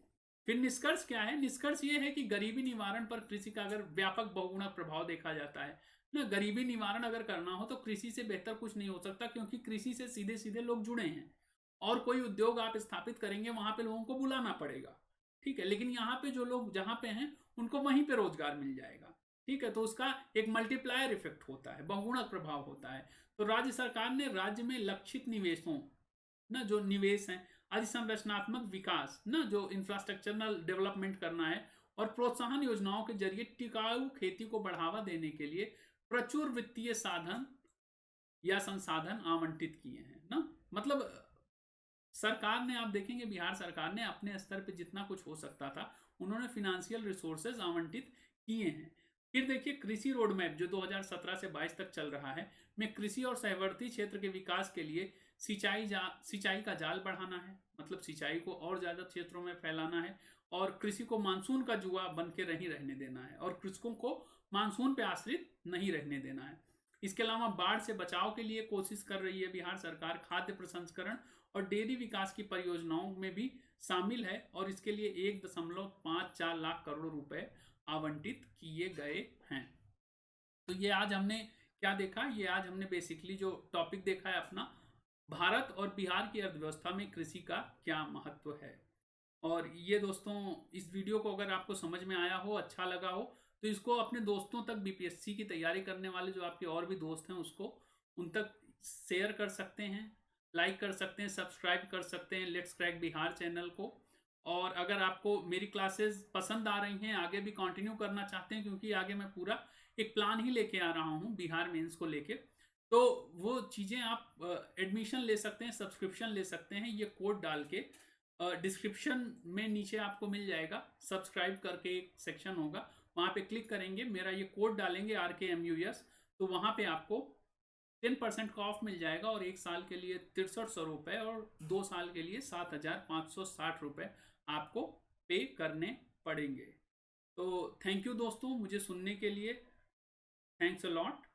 A: फिर निष्कर्ष क्या है, निष्कर्ष ये है कि गरीबी निवारण पर कृषि का अगर व्यापक बहुगुणक प्रभाव देखा जाता है ना, गरीबी निवारण अगर करना हो तो कृषि से बेहतर कुछ नहीं हो सकता, क्योंकि कृषि से सीधे सीधे लोग जुड़े हैं। और कोई उद्योग आप स्थापित करेंगे वहां पे लोगों को बुलाना पड़ेगा। ठीक है, लेकिन यहाँ पे जो लोग जहाँ पे हैं उनको वहीं पे रोजगार मिल जाएगा। ठीक है, तो उसका एक मल्टीप्लायर इफेक्ट होता है, बहुगुणक प्रभाव होता है। तो राज्य सरकार ने राज्य में लक्षित निवेशों ना, जो निवेश हैं, अधिसंरचनात्मक विकास ना, जो इंफ्रास्ट्रक्चरल डेवलपमेंट करना है, और प्रोत्साहन योजनाओं के जरिए टिकाऊ खेती को बढ़ावा देने के लिए प्रचुर वित्तीय साधन या संसाधन आवंटित किए हैं ना। मतलब सरकार ने, आप देखेंगे बिहार सरकार ने अपने स्तर पे जितना कुछ हो सकता था उन्होंने फिनेंशियल रिसोर्सेज आवंटित किए हैं। फिर देखिए कृषि रोड मैप जो 2017 से 22 तक चल रहा है, में कृषि और सहवर्ती क्षेत्र के विकास के लिए सिंचाई का जाल बढ़ाना है, मतलब सिंचाई को और ज्यादा क्षेत्रों में फैलाना है, और कृषि को मानसून का जुआ बन के नहीं रहने देना है, और कृषकों को मानसून पे आश्रित नहीं रहने देना है। इसके अलावा बाढ़ से बचाव के लिए कोशिश कर रही है बिहार सरकार। खाद्य प्रसंस्करण और डेयरी विकास की परियोजनाओं में भी शामिल है, और इसके लिए 1.54 लाख करोड़ रुपए आवंटित किए गए हैं। तो ये आज हमने क्या देखा, ये आज हमने बेसिकली जो टॉपिक देखा है अपना, भारत और बिहार की अर्थव्यवस्था में कृषि का क्या महत्व है। और ये दोस्तों, इस वीडियो को अगर आपको समझ में आया हो, अच्छा लगा हो, तो इसको अपने दोस्तों तक, बीपीएससी की तैयारी करने वाले जो आपके और भी दोस्त हैं उसको, उन तक शेयर कर सकते हैं, लाइक कर सकते हैं, सब्सक्राइब कर सकते हैं लेट्स क्रैक बिहार चैनल को। और अगर आपको मेरी क्लासेस पसंद आ रही हैं, आगे भी कंटिन्यू करना चाहते हैं, क्योंकि आगे मैं पूरा एक प्लान ही लेके आ रहा हूँ बिहार मेंस को लेके, तो वो चीज़ें आप एडमिशन ले सकते हैं, सब्सक्रिप्शन ले सकते हैं। ये कोड डाल के डिस्क्रिप्शन में नीचे आपको मिल जाएगा, सब्सक्राइब करके एक सेक्शन होगा, वहाँ पे क्लिक करेंगे, मेरा ये कोड डालेंगे RKMUS, तो वहाँ पे आपको 10% का ऑफ मिल जाएगा और 1 साल के लिए 6300 रुपये और 2 साल के लिए 7560 रुपये आपको पे करने पड़ेंगे। तो थैंक यू दोस्तों, मुझे सुनने के लिए। Thanks a lot.